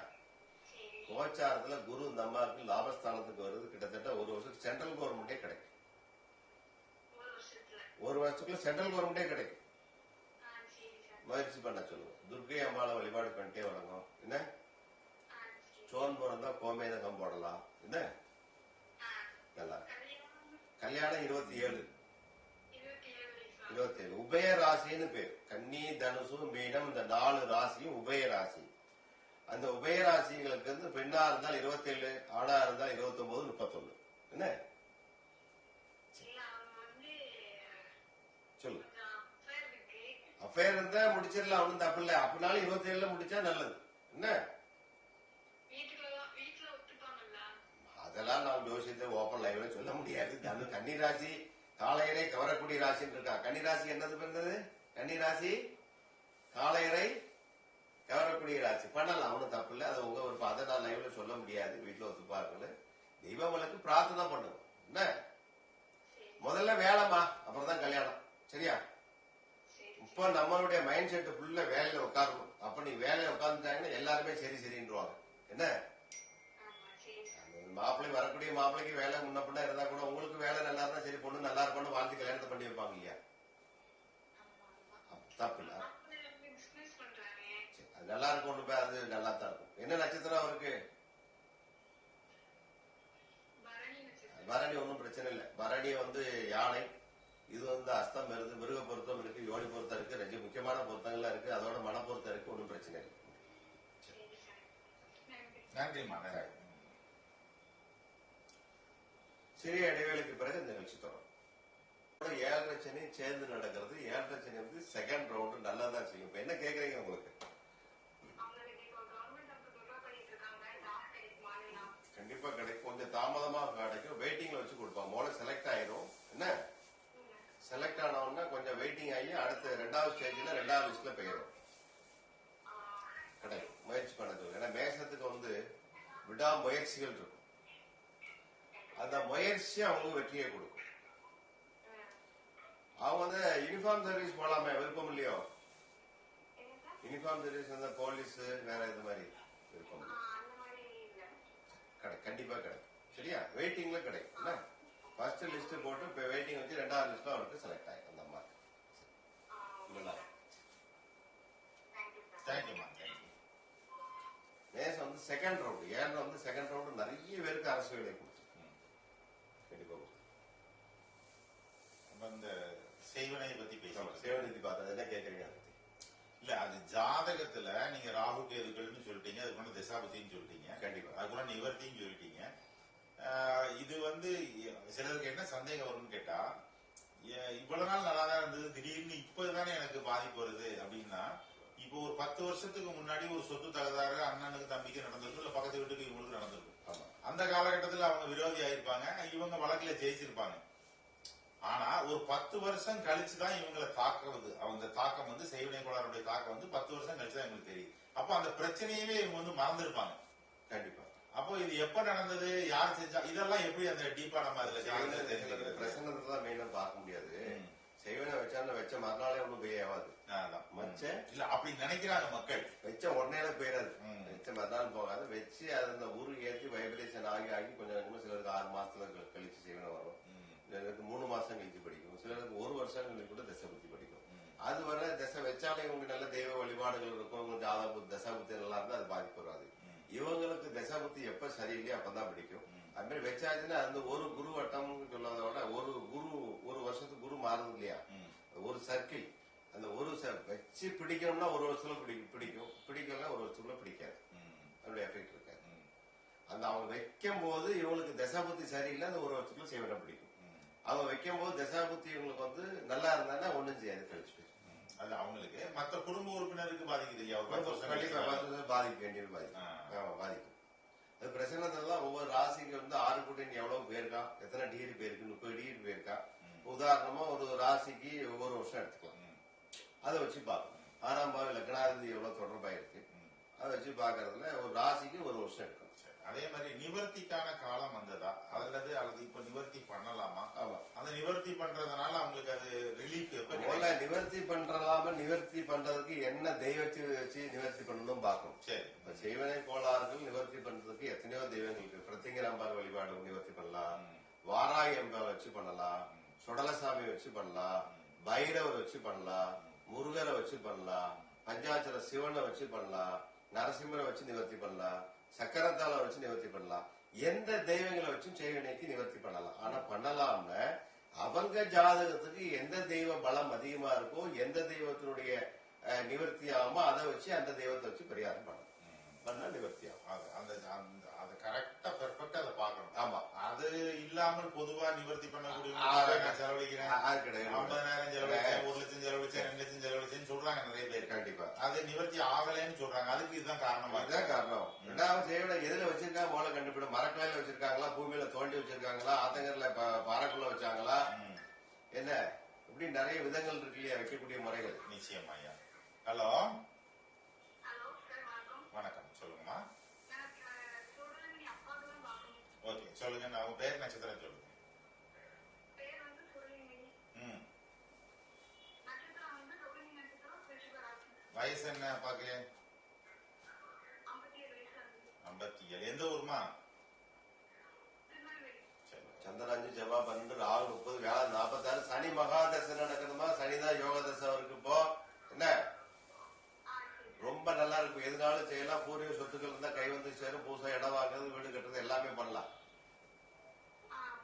கோச்சாரத்துல குரு இந்த அம்மாவுக்கு லாபஸ்தானத்துக்கு வருது. கிட்டத்தட்ட ஒரு வருஷத்துக்கு சென்ட்ரல் கவர்மெண்டே கிடைக்கும். ஒரு வருஷத்துக்குள்ள சென்ட்ரல் கவர்மெண்டே கிடைக்கும். முயற்சி பண்ண சொல்லுவோம். துர்கை அம்மாவை வழிபாடு பண்ணிட்டே வரணும். என்ன சோன் பிறந்தா கோமேதகம் போடலாம். என்ன நல்லா கல்யாணம் 27 உபய ராசின்னு பேர். கன்னி, தனுசு, மீனம், இந்த 4 ராசியும் உபய ராசி. அந்த உபய ராசிகளுக்கு வந்து பெண்ணா இருந்தால் 27, ஆணா இருந்தால் 29, 31. என்ன சொல்லு. அஃபேர் இருந்தா முடிச்சிடலாம், ஒண்ணும் தப்பு இல்ல. அப்படினாலும் 27 முடிச்சா நல்லது. என்ன அதெல்லாம் நான் ஜோசியத்தை ஓப்பன் லைவ்ல சொல்ல முடியாது. கன்னி ராசி காளையரை கவரக்கூடிய ராசின்னு இருக்கா. கன்னிராசி என்னது பண்ணது? கன்னிராசி காளையரை கவரக்கூடிய ராசி. பண்ணலாம், ஒன்றும் தப்பு இல்லை. அது உங்க ஒரு அதை நான் லைவ்ல சொல்ல முடியாது, வீட்டுல ஒத்துப்பார்கள். தெய்வங்களுக்கு பிரார்த்தனை பண்ணுங்க. என்ன முதல்ல வேலைமா, அப்புறம் தான் கல்யாணம். சரியா? இப்ப நம்மளுடைய மைண்ட் செட் ஃபுல்லா வேலையில உட்காரணும். அப்ப நீ வேலையில உட்கார்ந்துட்டாங்கன்னா எல்லாருமே சரி சரின்றுவாங்க. என்ன மாப்பிள்ளை வரக்கூடிய மாப்பிள்ளைக்கு வேலை முன்ன பின்ன இருந்தா கூட உங்களுக்கு வேலை நல்லா இருந்தா சரி, பொண்ணு நல்லா இருக்கணும் வாழ்த்து கல்யாணத்தை பண்ணி வைப்பாங்க இல்லையா? தப்பு இல்ல, அது நல்லா இருக்கும். அது நல்லா தான் இருக்கும். என்ன நட்சத்திரம் அவருக்கு? பரணி. ஒன்றும் பிரச்சனை இல்லை. பரணி யானை. இது அஸ்தம் வருது, மிருக பொருத்தம் இருக்கு, யோனி பொருத்தம் இருக்கு, ரெண்டு முக்கியமான பொருத்தங்கள்லாம் இருக்கு. அதோட மன பொருத்தம் இருக்கு. ஒன்றும் பிரச்சனை இல்லை. நன்றிமா. சிறிய இடைவேளைக்கு பிறகு இந்த நிகழ்ச்சி தொடரும். 7.5 சனி சேர்ந்து நடக்கிறது. 7.5 சனி செகண்ட் ரவுண்டு நல்லா தான் செய்யும். இப்ப என்ன கேக்குறீங்க? உங்களுக்கு கண்டிப்பா கிடைக்கும். கொஞ்சம் தாமதமா கிடைக்கும். வெயிட்டிங்ல வச்சு கொடுப்பாங்க. முதல்ல செலக்ட் ஆயிரும். என்ன செலக்ட் ஆனவொன்னா கொஞ்சம் வெயிட்டிங் ஆகி அடுத்த 2வது ஸ்டேஜ்ல 2வது லிஸ்ட்ல போயிடும். கிடைக்கும். முயற்சி பண்ணது. ஏன்னா மேசத்துக்கு விடாமுயற்சிகள் இருக்கும். அந்த முயற்சி அவங்களுக்கு வெற்றியை கொடுக்கும். அவங்க யூனிஃபார்ம் சர்வீஸ் போலாமே, விருப்பம் இல்லையோ? யூனிஃபார்ம் சர்வீஸ் போலீஸ் வேற இது மாதிரி விருப்பம் கண்டிப்பா கிடைக்கும். சரியா? வெயிட்டிங்ல கிடைக்கும். ஃபர்ஸ்ட் லிஸ்ட் போட்டு இப்ப வெயிட்டிங் வச்சு 2வது லிஸ்ட்ல அவருக்கு செலக்ட் ஆகும். அந்த மாதிரி மேசம் செகண்ட் ரவுண்ட். ஏன் செகண்ட் ரவுண்ட் நிறைய பேருக்கு அரசு வேலை கொடுத்து கண்டிப்பா இந்த செய்வனை பத்தி பேசலாம். சேவனை பத்தி பார்த்தா என்ன கேக்குறீங்க? இல்ல, அது ஜாதகத்துல நீங்க ராகு கேதுகள்னு சொல்லிட்டீங்க, அதுக்கு திசாபதினு சொல்லிட்டீங்க, கண்டிப்பா அதுக்கு நிவர்த்தின்னு சொல்லிட்டீங்க. இது சிலருக்கு என்ன சந்தேகம் வரும்னு கேட்டா, இவ்வளவு நாள் நல்லா தான் இருந்தது, திடீர்னு இப்பதானே எனக்கு பாதிப்பு வருது அப்படின்னா, இப்போ ஒரு 10 வருஷத்துக்கு முன்னாடி ஒரு சொத்து தகராறு அண்ணனுக்கு தம்பிக்கு நடந்திருக்கும், இல்ல பக்கத்து வீட்டுக்கு இவங்களுக்கு நடந்திருக்கும். அந்த காலகட்டத்தில் அவங்க விரோதி ஆயிருப்பாங்க, இவங்க வழக்குல ஜெயிச்சிருப்பாங்க. ஆனா ஒரு 10 வருஷம் கழிச்சுதான் இவங்களை தாக்குவது, அவங்க தாக்கம் செய்வினை கோளாறுடைய தாக்கம் 10 வருஷம் கழிச்சுதான் இவங்களுக்கு தெரியும். அப்ப அந்த பிரச்சனையவே இவங்க மறந்துருப்பாங்க. கண்டிப்பா. அப்போ இது எப்ப நடந்தது, யார் செஞ்சா, இதெல்லாம் எப்படி அந்த டீப்பா நம்ம அதுல பிரசன்னதான் மெயினா பார்க்க முடியாது. செய்வனை வச்ச மறுநாளே ஒண்ணும் போய் ஆகாது. இல்ல அப்படி நினைக்கிறாங்க மக்கள். வச்ச உடனே போயிடாது. வச்ச மறுநாள் போகாது. வச்சு அது அந்த உரு ஏற்றி வைப்ரேஷன் ஆகி கொஞ்சம் கொஞ்சமா சிலருக்கு 6 மாசத்துல கழிச்சு செய்வனை வரும். சிலருக்கு 3 மாசம் கழிச்சு படிக்கும். சிலருக்கு 1 வருஷம் கழிச்சு கூட தசை புத்தி படிக்கும். அது வர தசை வச்சாலே உங்களுக்கு நல்ல தெய்வ வழிபாடுகள் இருக்கும். உங்களுக்கு ஜாதக தசை புத்தி நல்லா இருந்தா அது பாதிப்பு வராது. இவங்களுக்கு தசை புத்தி எப்ப சரியில்லையோ அப்பதான் பிடிக்கும். அது மாதிரி வச்சாச்சுன்னா அந்த ஒரு குரு வட்டம் சொல்லாத விட ஒரு குரு ஒரு வருஷத்துக்கு குரு மாறுது இல்லையா? ஒரு சர்க்கிள். அந்த ஒரு வச்சு பிடிக்கணும்னா 1 வருஷத்துல பிடிக்கும், பிடிக்கலன்னா 1 வருஷத்துல பிடிக்காது. அதனுடைய எஃபெக்ட் இருக்காது. அந்த அவங்க வைக்கும் போது இவங்களுக்கு தசாபுத்தி சரியில்லை, அந்த 1 வருஷத்துல செய்வன பிடிக்கும். அவங்க வைக்கும் போது தசாபுத்தி இவங்களுக்கு நல்லா இருந்தா ஒண்ணும் செய்யாது, கழிச்சு போயிடும். அது அவங்களுக்கு மற்ற குடும்ப உறுப்பினருக்கு பாதிக்குது இல்லையா? பாதிக்க வேண்டியது பாதிக்கும். அது பிரச்சனைதான் ஒவ்வொரு ராசிக்கு 6 கூட்டணி எவ்வளவு போயிருக்கா, எத்தனை டிகிரி போயிருக்கு, 30 டிகிரி போயிருக்கா. உதாரணமா ஒரு ராசிக்கு ஒவ்வொரு வருஷம் எடுத்துக்கலாம். அதை வச்சு பார்க்கணும். 6ஆம் பாவ லக்னாதிபதி எவ்வளவு தொடர்பாயிருக்கு, அதை வச்சு பாக்குறதுல ஒரு ராசிக்கு 1 வருஷம் எடுக்கணும். அதே மாதிரி நிவர்த்திக்கான காலம் வந்ததா அல்லது இப்ப நிவர்த்தி பண்ணலாமா? ஆமா, அந்த நிவர்த்தி பண்றதுனால அவங்களுக்கு அது ரிலீஃப் நிவர்த்தி பண்றலாம நிவர்த்தி பண்றதுக்கு என்ன தெய்வத்தை வச்சு நிவர்த்தி பண்ணணும் பார்க்கணும். சரி, இப்ப செய்வனை கோளாறுகள் நிவர்த்தி பண்றதுக்கு எத்தனையோ தெய்வங்கள் இருக்கு. பிரத்திங்கராம்பாள் வழிபாடு நிவர்த்தி பண்ணலாம், வாராகி அம்பாள் வச்சு பண்ணலாம், சுடலசாமி வச்சு பண்ணலாம், பைரவர் வச்சு பண்ணலாம், முருகரை வச்சு பண்ணலாம், பஞ்சாட்சர சிவனை வச்சு பண்ணலாம், நரசிம்மரை வச்சு நிவர்த்தி பண்ணலாம், சக்கரத்தால வச்சு நிவர்த்தி பண்ணலாம். எந்த தெய்வங்களை வச்சும் செய்வனைக்கு நிவர்த்தி பண்ணலாம். ஆனா பண்ணலாம்னு அவங்க ஜாதகத்துக்கு எந்த தெய்வ பலம் அதிகமா இருக்கோ, எந்த தெய்வத்தினுடைய நிவர்த்தி ஆகுமோ அதை வச்சு அந்த தெய்வத்தை வச்சு பரிகாரம் பண்ணலாம். பண்ணா நிவர்த்தி ஆகும். அதை கரெக்டா பெர்ஃபெக்டா அதை பார்க்கணும். ஆமா, அது இல்லாமல் பொதுவா நிவர்த்தி பண்ணக்கூடிய செலவழிக்கிறேன், 50,000 செலவழிச்சேன், 1 லட்சம் செலவழிச்சேன், 2 லட்சம் செலவழிச்சேன்னு சொல்றாங்க நிறைய பேர். கண்டிப்பா அது நிவர்த்தி ஆகலைன்னு சொல்றாங்க. அதுக்கு இதுதான் காரணமா? இதுதான் காரணம். 2வது செய்வனை எதுல வச்சிருக்கா போல கண்டுபிடும். மரக்கலையில வச்சிருக்காங்களா, பூமியில தோண்டி வச்சிருக்காங்களா, ஆத்தங்கரில் பாறைக்குள்ள வச்சாங்களா, என்ன இப்படி நிறைய விதங்கள் இருக்கு இல்லையா வைக்கக்கூடிய முறைகள். நிச்சயம் ஐயா. ஹலோ வணக்கம், சொல்லுங்கம்மா. ஓகே சொல்லுங்க, அவங்க பேர் நட்சத்திரம் சொல்லுங்க. வயசு என்ன பாக்கு? 57. எந்த ஊருமா? சந்திரன் 5 செவ்வாய் 12 ராகு 30 வியாழன் 46 சனி மகாதசை நடக்குதுமா. சனிதான் யோக தசை அவருக்கு இப்போ. என்ன ரொம்ப நல்லா இருக்கும். எதுனாலும் செய்யலாம். பூர்வீக சொத்துக்கள் இருந்தா கை வந்து சேரும். பூசா இடம் வாங்குறது, வீடு கட்டுறது எல்லாமே பண்ணலாம்.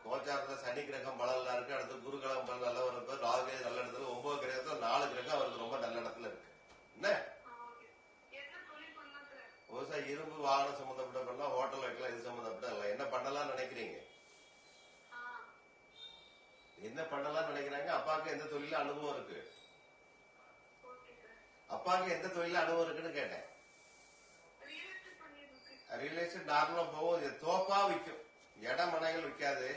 கோச்சாரத்துல சனி கிரகம் பலன்ல இருக்கு. அடுத்து குரு கிரகம் பலன் நல்ல இருக்கு. ராகு நல்ல இடத்துல, 9 கிரகத்துல 4 கிரகம் அவருக்கு ரொம்ப நல்ல இடத்துல இருக்கு. என்ன விவசாயம், இரும்பு, வாகனம் சம்பந்தப்பட்ட பண்ணலாம், ஹோட்டல் வைக்கலாம், இது சம்பந்தப்பட்ட என்ன பண்ணலாம்னு நினைக்கிறீங்க? என்ன பண்ணலாம்னு நினைக்கிறாங்க? அப்பாவுக்கு எந்த தொழில அனுபவம் இருக்கு? அப்பாவுக்கு எந்த தொழில அனுபவம் இருக்குன்னு கேட்டேன். ரியல் எஸ்டேட் நார்மலா போகும். தோப்பா விற்கும். இடம் மனைகள் விற்காது.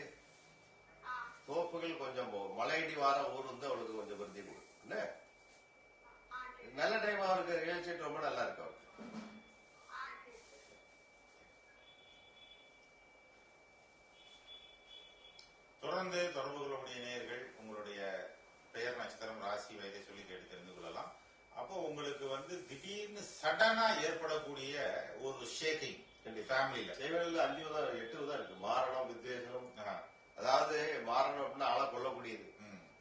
தோப்புகள் கொஞ்சம் போகும். மலையடி வார ஊர் வந்து அவளுக்கு கொஞ்சம் விருத்தி போகும். என்ன நல்ல டைம் அவருக்கு. ரியல் எஸ்டேட் ரொம்ப நல்லா இருக்கு அவருக்கு. தொடர்ந்து தொடர்பு கொள்ளக்கூடிய நேயர்கள் உங்களுடைய பெயர், நட்சத்திரம், ராசி, வயதை சொல்லி கேட்டு தெரிந்து கொள்ளலாம். அப்போ உங்களுக்கு வந்து திடீர்னு சடனா ஏற்படக்கூடிய ஒரு ஷேக்கிங் ஃபேமிலியில செய்வதில் 5 தான் 8 தான் இருக்கு. மாரணம், வித்வேஷனம். அதாவது மாரணம் அப்படின்னா ஆளை கொல்லக்கூடியது.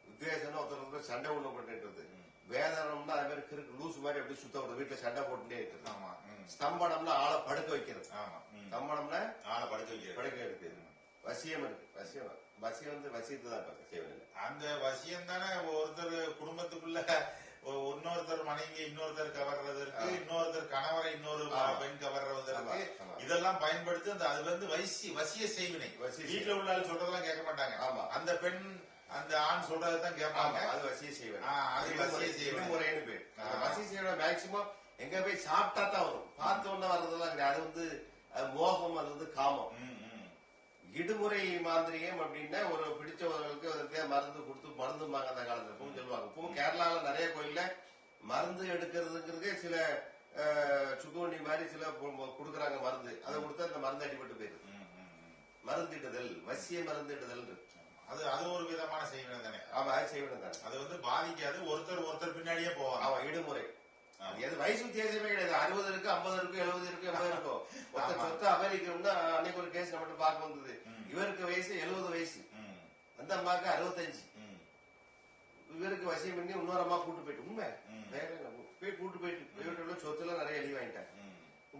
வித்வேஷனம் ஒருத்தர் சண்டை ஒண்ணு வேதனம்னா அதே மாதிரி கிறுக்கு லூஸ் மாதிரி எப்படி சுத்த விடுறது, வீட்டுல சண்டை போட்டுட்டே இருக்குது. ஸ்தம்பனம்னா ஆளை படுக்க வைக்கிறது. ஸ்தம்பனம்னா ஆளை படுக்க வைக்கிறது. வசியம் இருக்கு. வசியம் வந்து வசியத்தை தான் பார்க்க செய்வதில்லை. அந்த வசியம் தானே ஒருத்தர் குடும்பத்துக்குள்ள இன்னொருத்தர் மனைவி இன்னொருத்தர் கவர்றதற்கு, இன்னொருத்தர் கணவரை இன்னொரு பெண் கவர்றதற்கு இதெல்லாம் பயன்படுத்தி அது வந்து வசிய செய்வினை. வீட்டுல உள்ள சொல்றதெல்லாம் கேட்க மாட்டாங்க. ஆமா, அந்த பெண் அந்த ஆண் சொல்றதுதான் கேட்பாங்க. அது வசிய செய்வனை. அது வசிய செய்வனை முறைன்னு பேர். வசிய செய்வனை மேக்சிமம் எங்க போய் சாப்பிட்டா தான் வரும். பார்த்த உடனே வர்றதெல்லாம் கிடையாது. அது வந்து மோகம், அது வந்து காமம். இடுமுறை மாந்திரியம் அப்படின்னா ஒரு பிடிச்சவர்களுக்கு மருந்து கொடுத்து மருந்துமாங்க. அந்த காலத்துல பூ சொல்லுவாங்க. பூ கேரளால நிறைய கோயில்ல மருந்து எடுக்கிறதுங்கிறதுக்கே சில சுக்குவண்டி மாதிரி சில கொடுக்குறாங்க மருந்து. அதை கொடுத்தா அந்த மருந்து அடிபட்டு போயிருது. மருந்திடுதல், வசிய மருந்திடுதல் இருக்கு. அது ஒரு விதமான செய்வனை தானே. ஆமா, அது செய்வனை தானே. அது வந்து பாதிக்காது. ஒருத்தர் பின்னாடியே போவாங்க. ஆமா, இடுமுறை. எது வயசு வித்தியாசமே கிடையாது. 60 இருக்கு, 50 இருக்கு, 70 இருக்கு, 80 இருக்கும். மொத்த சொத்து அமெரிக்கா அன்னைக்கு ஒரு கேஸ் நம்ம பார்க்க வந்தது. இவருக்கு வயசு 70 வயசு, அந்த அம்மாவுக்கு 65. இவருக்கு வசியம் பண்ணி இன்னொரு அம்மா கூட்டு போயிட்டு உண்மை போய் கூட்டு போயிட்டு இவர்கிட்ட சொத்துல நிறைய எழுதி வாங்கிட்டாங்க.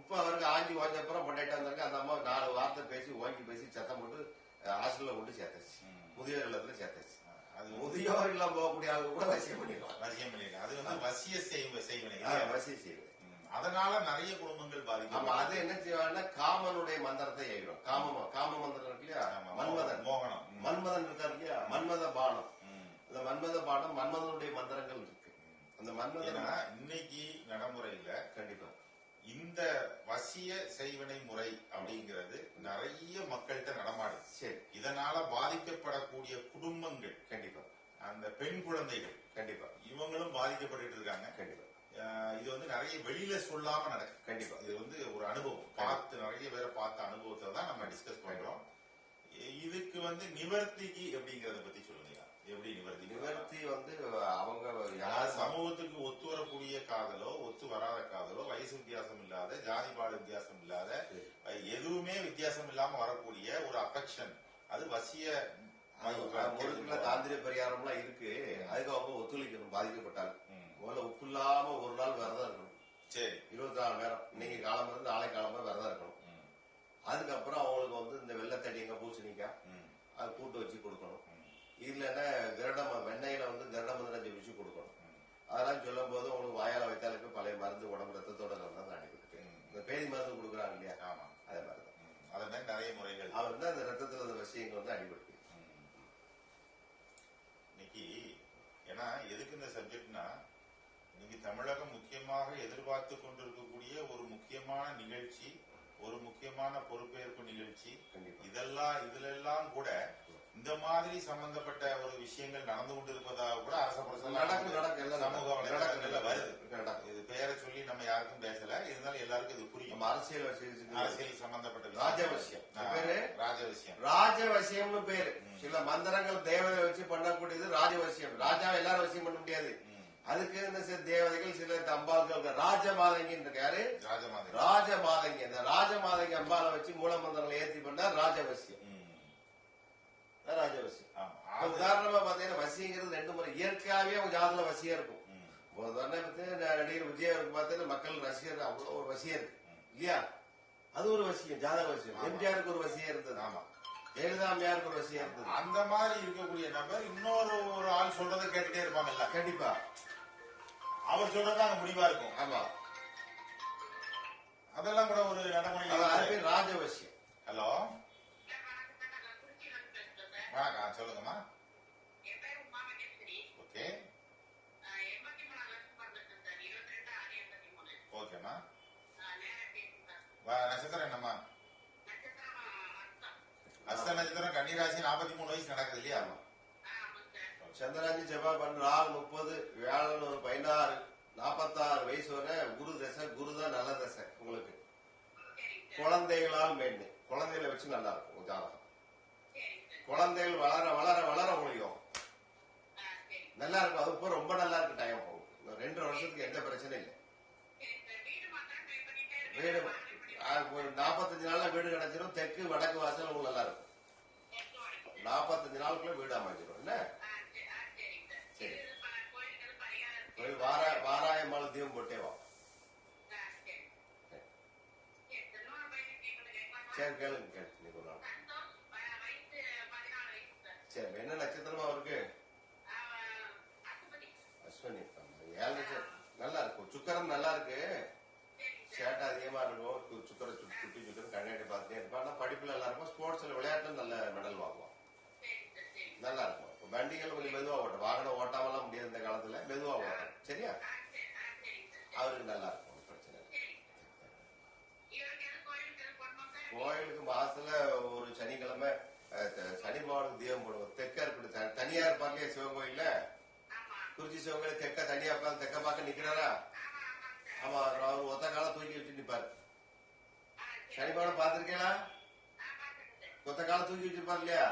இப்ப அவருக்கு ஆஞ்சி வாஞ்ச அப்புறம் பண்ணிட்டு வந்தாங்க. அந்த அம்மா 4 வார்த்தை பேசி ஓங்கி பேசி சத்தம் போட்டு ஹாஸ்டல்ல கொண்டு சேர்த்தாச்சு. முதியோர் இல்லத்துல சேர்த்தாச்சு. அது முதியோர் இல்லம் போகக்கூடிய ஆளுக்கு கூட வசியம் பண்ணிடலாம். அது வந்து வசிய செய்வனை. வசிய செய்வனை. அதனால நிறைய குடும்பங்கள் பாதிக்கும். அது என்ன செய்வாங்கன்னா காமனுடைய மந்திரத்தை ஏகிறோம். காம மந்திரம் இருக்கு இல்லையா, மன்மதன் மோகனம், மன்மதன் இருக்காரு இல்லையா, மன்மத பானம். அந்த மன்மத பானம் மன்மதனுடைய மந்திரங்கள் இருக்கு. அந்த மன்மதன் இன்னைக்கு நடைமுறையில கண்டிப்பா இந்த வசிய செய்வனை முறை அப்படிங்கிறது நிறைய மக்கள்கிட்ட நடமாடுது. சரி, இதனால பாதிக்கப்படக்கூடிய குடும்பங்கள் கண்டிப்பா அந்த பெண் குழந்தைகள் கண்டிப்பா இவங்களும் பாதிக்கப்பட்டு இருக்காங்க. கண்டிப்பா இது வந்து நிறைய வெளியில சொல்லாம நடக்கும். கண்டிப்பா இது வந்து ஒரு அனுபவம் பார்த்து நிறைய பேரை பார்த்த அனுபவத்தை தான் நம்ம டிஸ்கஸ் பண்றோம். இதுக்கு வந்து நிவர்த்திக்கு எப்படிங்கறத பத்தி சொல்லுங்க. எப்படி நிவர்த்தி வந்து அவங்க சமூகத்துக்கு ஒத்து வரக்கூடிய காதலோ ஒத்து வராத காதலோ, வயசு வித்தியாசம் இல்லாத, ஜாதி பாடு வித்தியாசம் இல்லாத, எதுவுமே வித்தியாசம் இல்லாம வரக்கூடிய ஒரு அஃபெக்ஷன், அது வசிய முழுக்குள்ள தாந்திரிய பரிகாரம்லாம் இருக்கு. அதுக்கு அவங்க ஒத்துழைக்கணும். பாதிக்கப்பட்டாங்க முதல்ல உப்பு இல்லாம ஒரு நாள் விரதம் இருக்கணும். சரி, 24 மணி நேரம். இன்னைக்கு காலம் இருந்து நாளை காலமா விரதம் இருக்கணும். அதுக்கப்புறம் அவங்களுக்கு வந்து இந்த வெள்ளத்தடிங்க பூசணிக்காய் அது கூட்டு வச்சு கொடுக்கணும். இல்லைன்னா கருடம் வெண்ணெயில வந்து கருடமந்திரம் ஜெபிச்சு கொடுக்கணும். அதெல்லாம் சொல்லும் போது உங்களுக்கு வாயால வைத்தாலுக்கு பழைய மருந்து உடம்பு ரத்தத்தோட தான் அனுப்பிட்டு இந்த பேதி மருந்து கொடுக்குறாங்க இல்லையா, ஆமா அதே மாதிரிதான். அதே மாதிரி நிறைய முறைகள் அவர் தான் அந்த ரத்தத்துல அந்த விஷயங்கள் வந்து அடிபட்டு இன்னைக்கு. ஏன்னா எதுக்கு இந்த சப்ஜெக்ட்னா, இன்னைக்கு தமிழகம் முக்கியமாக எதிர்பார்த்து கொண்டிருக்கக்கூடிய ஒரு முக்கியமான நிகழ்ச்சி, ஒரு முக்கியமான பொறுப்பேற்பு நிகழ்ச்சி. இதுல எல்லாம் கூட இந்த மாதிரி சம்பந்தப்பட்ட ஒரு விஷயங்கள் நடந்து கொண்டிருப்பதாக கூட அரச நடக்கும் நடக்கும் எல்லாம் சமூக வலைதளங்கள்ல வருது. நடக்கும். இது பெயரை சொல்லி நம்ம யாருக்கும் பேசல, இருந்தாலும் எல்லாருக்கும் இது புரியும். நம்ம அரசியல் சம்பந்தப்பட்ட ராஜவசியம் பேரு ராஜவசியம். ராஜவசியம்னு பேரு. சில மந்திரங்கள் தேவதை வச்சு பண்ணக்கூடியது ராஜவசியம். ராஜாவை எல்லாரும் வசியம் பண்ண முடியாது. அதுக்கு இந்த சில தேவதைகள் சில அம்பாள்கள் ராஜமாதங்கி யாரு ராஜமாதங்கி. அந்த ராஜமாதங்கி அம்பாலை வச்சு மூலமந்திரங்களை ஏத்தி பண்ணா ராஜவசியம். ராஜவசியம். உதாரணமா பாத்தீங்கன்னா வசியங்கிறது ரெண்டு முறை இயற்கையாவே அவங்க ஜாதகத்துல வசியம் இருக்கும். நடிகர் விஜய் பாத்தீங்கன்னா மக்கள் ரசிகர் அவ்வளவு ஒரு வசியம் இருக்கு இல்லையா? அது ஒரு வசியம், ஜாதக வசியம். எம்ஜிஆருக்கு ஒரு வசியம் இருந்தது. ஆமா, ஜெயலலிதா அம்மையாருக்கு ஒரு வசியம் இருந்தது. அந்த மாதிரி இருக்கக்கூடிய நபர் இன்னொரு ஒரு ஆள் சொல்றதை கேட்டுட்டே இருப்பாங்கல்ல. கண்டிப்பா அவர் சொல்றதா அங்க முடிவா இருக்கும். ஆமா, அதெல்லாம் கூட ஒரு நடைமுறை ராஜவசியம். ஹலோ, வணக்கம், சொல்லுங்கம்மா. ஓகே ஓகேம்மா. நட்சத்திரம் என்னம்மா? அஸ்த நட்சத்திரம் கன்னிராசி. 43 வயசு நடக்குது இல்லையா? சந்திராஞ்சி செவ்வாய் பண்ண ராகு 30, வியாழன் ஒரு 16, 46 வயசு வரை குரு தசை. குரு தான் நல்ல தசை உங்களுக்கு. குழந்தைகளால் மேன்மை, குழந்தைகளை வச்சு நல்லா இருக்கும் ஜாதகம். குழந்தைகள் வளர வளர வளர முடியும், நல்லா இருக்கும். அது போய் ரொம்ப நல்லா இருக்கு. டைம் போகும். 2 வருஷத்துக்கு எந்த பிரச்சனையும் இல்லை. வீடு 45 நாள்ல வீடு கிடைச்சிடும். தெற்கு வடக்கு வாசல் உங்களுக்கு நல்லா இருக்கும். 45 நாளுக்குள்ள வீடு அமைஞ்சிடும். என்ன சரி, வாராயம்மாள் தீபம் போட்டே வா. சரி, கேளுங்க கேளு. நீங்க ஒரு நாள் சரி, என்ன நட்சத்திரமா அவருக்கு? அஸ்வினி. 7 நட்சத்திரம் நல்லா இருக்கும். சுக்கரம் நல்லா இருக்கு. சேட்டை அதிகமா இருக்கும். சுக்கர சுட்டி சுக்கரம் கண்ணாடி பார்த்துட்டே இருப்பான். ஆனா படிப்புல நல்லா இருக்கும். ஸ்போர்ட்ஸ்ல விளையாட்டுல நல்ல மெடல் வாங்குவான். நல்லா இருக்கும். வண்டிகள் கொஞ்சம் மெதுவா ஓட்டும். வாகனம் ஓட்டாமலாம் முடியாது இந்த காலத்துல. மெதுவா ஓட்டும். சரியா? அவருக்கு நல்லா இருக்கும். பிரச்சனை கோயிலுக்கு மாசத்துல ஒரு சனிக்கிழமை சனி பகவானுக்கு தீபம் போடுவோம். தெற்க இருக்கு. தனியா இருப்பாங்க சிவன் கோயில்ல. குறிச்சி சிவன் கோயில தெற்க தனியா உட்காந்து தெற்க பார்க்க நிக்கிறாரா? ஆமா, அவர் ஒத்த காலம் தூக்கி வச்சு நிப்பாரு. சனி பகவான் பாத்திருக்கீங்களா? ஒத்த காலம் தூக்கி வச்சிருப்பாரு இல்லையா?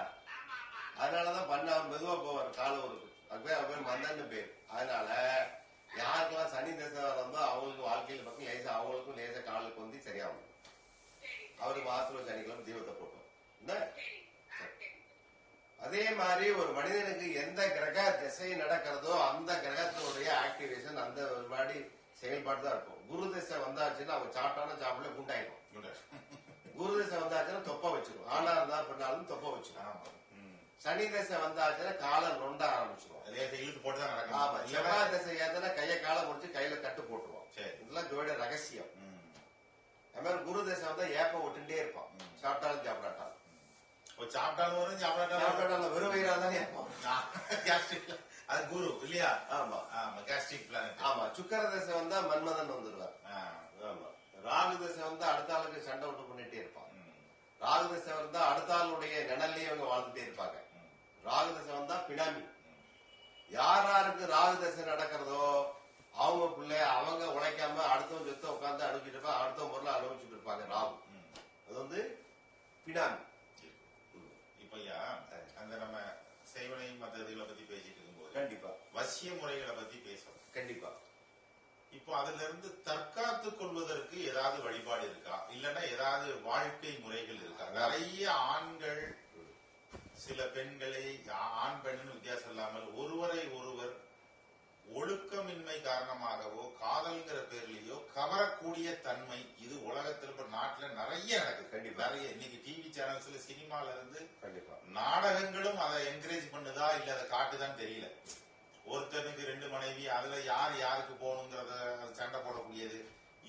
அதனாலதான் பண்ண அவர் மெதுவா போவார். காலம் இருக்கு. அதுவே அவர் மந்தன்னு பேர். அதனால யாருக்கெல்லாம் சனி தசை வந்தோ அவங்களுக்கு வாழ்க்கையில பக்கம் லேசா அவங்களுக்கும் லேசா காலுக்கு வந்து சரியாகும். அவருக்கு மாசத்துல சனிக்கிழமை தீபத்தை போட்டோம். என்ன அதே மாதிரி ஒரு மனிதனுக்கு எந்த கிரக திசை நடக்கிறதோ அந்த கிரகத்தினுடைய ஆக்டிவேஷன் அந்த மாதிரி செயல்பாடு தான் இருக்கும். குரு திசை வந்தாச்சுன்னா அவங்க சாப்பிட்டான சாப்பிடல குண்டாயிடும். குரு திசை வந்தாச்சுன்னா தொப்ப வச்சிடும். ஆனா இருந்தா பெண்ணாலும் தொப்ப வச்சிடும். சனி திசை வந்தாச்சுன்னா காலம் நொண்ட ஆரம்பிச்சிடும். இழுத்து போட்டுதான் நடக்கும். ஆமா, செவ்வாய் திசை ஏத்தனா கைய காலம் முடிச்சு கையில கட்டு போட்டுருவோம். இதெல்லாம் ஜோட ரகசியம். அது மாதிரி குரு திசை வந்தா ஏப்ப விட்டுட்டே இருப்பான். சாப்பிட்டாலும் சாப்பிடாட்டாலும் சாப்பிட்டாலும் வரும், சாப்பிடாட்டாலும் வெறும் வயிறா தானே அது குரு இல்லையா? ஆமா ஆமா, கேஸ்ட்ரிக் பிளானட். ஆமா, சுக்கர திசை வந்தா மன்மதன் வந்துருவார். ஆமா, ராகு திசை வந்தா அடுத்த ஆளுக்கு சண்டை விட்டு பண்ணிட்டே இருப்பான். ராகு திசை வந்தா அடுத்த ஆளுடைய நிழல்லையே அவங்க வாழ்ந்துட்டே இருப்பாங்க. ராகு திசை வந்தா பினாமி. யார் யாருக்கு ராகு திசை நடக்கிறதோ அவங்க பிள்ளை அவங்க உழைக்காம அடுத்தவங்க சொத்தை உட்காந்து அனுப்பிச்சிட்டு இருப்பாங்க. அடுத்தவங்க பொருளை அனுபவிச்சுட்டு இருப்பாங்க. ராகு அது வந்து பினாமி. இப்பையா அந்த நம்ம செய்வனை மற்ற இதுகளை பத்தி பேசிட்டு இருக்கும்போது கண்டிப்பா வசிய முறைகளை பத்தி பேசணும். கண்டிப்பா. இப்போ அதுல இருந்து தற்காத்துக் கொள்வதற்கு ஏதாவது வழிபாடு இருக்கா? இல்லன்னா ஏதாவது வாழ்க்கை முறைகள் இருக்கா? நிறைய ஆண்கள் சில பெண்களை ஆண் பெண்ணுன்னு வித்தியாசம் இல்லாமல் ஒருவரை ஒருவர் ஒழுக்கமின்மை காரணமாகவோ காதல்ங்கிற பேர்லயோ கவரக்கூடிய தன்மை இது உலகத்தில் இப்ப நாட்டுல நிறைய நடக்குது. கண்டிப்பா. நிறைய இன்னைக்கு டிவி சேனல்ஸ்ல சினிமால இருந்து கண்டிப்பா நாடகங்களும் அதை என்கரேஜ் பண்ணுதா இல்ல அதை காட்டுதான்னு தெரியல. ஒருத்தனுக்கு 2 மனைவி, அதுல யார் யாருக்கு போகணுங்கிறத சண்டை போடக்கூடியது,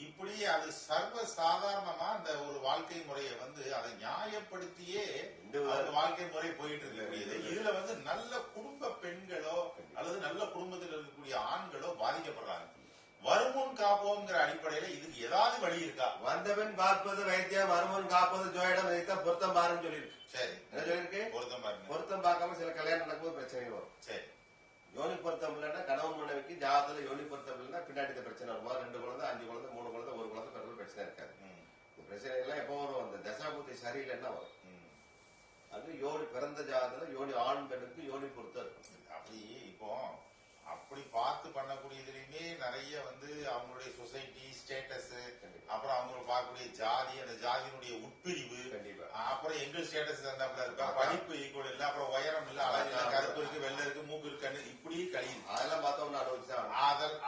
இப்படி அது சர்வ சாதாரணமா அந்த ஒரு வாழ்க்கை முறையை வந்து அதை நியாயப்படுத்தியே அந்த வாழ்க்கை முறை போயிட்டு இருக்கக்கூடியது. இதுல வந்து நல்ல குடும்ப பெண்களோ அல்லது நல்ல குடும்பத்தில் இருக்கக்கூடிய ஆண்களோ பாதிக்கப்படுறாங்க. வருமுன் காப்போம்ங்கிற அடிப்படையில அடிப்படையில இதுக்கு ஏதாவது வழி இருக்கா? வந்தவன் பார்ப்பது வைத்தியம், மருமன் காப்பது ஜோயிடம், இதைத்தான் பொருத்தம் பாருன்னு சொல்லியிருக்கு. சரி, என்ன சொல்லியிருக்கு? பொருத்தம் பாருங்க. பொருத்தம் பார்க்காம சில கல்யாணம் நடக்கும்போது பிரச்சனைகள் வரும். சரி, யோனி பொருத்தம் இல்லைன்னா கணவன் மனைவிக்கு ஜாதத்துல யோனி பொருத்தம் இல்லைன்னா பின்னாடி இந்த பிரச்சனை வருமா? 2 குழந்தை, 5 குழந்தை, 3 குழந்தை, 1 குழந்தை பிறகு பிரச்சனை இருக்காது. இந்த பிரச்சனை எல்லாம் எப்போ வரும்? அந்த தசாபுத்தி சரியில்லைன்னா வரும். அது யோனி பிறந்த ஜாதத்துல யோனி ஆண் பெண்ணுக்கு யோனி பொருத்தம் இருக்கும். அப்படி இப்போ அப்படி பார்த்து பண்ணக்கூடியதுலயுமே நிறைய வந்து அவங்களுடைய சொசைட்டி ஸ்டேட்டஸ், அப்புறம் அவங்க பார்க்கக்கூடிய ஜாதி, அந்த ஜாதியினுடைய உட்பிரிவு, கண்டிப்பா. அப்புறம் எங்கள் ஸ்டேட்டஸ் தந்தாப்புல இருக்கா, படிப்பு ஈக்குவல் இல்ல, அப்புறம் உயரம் இல்ல, அழகு இல்ல, கருப்பு இருக்கு, வெள்ளை இருக்கு, மூக்கு இருக்கு, இப்படி கழியுது. அதெல்லாம் பார்த்தோம்னா அனுபவிச்சுதான்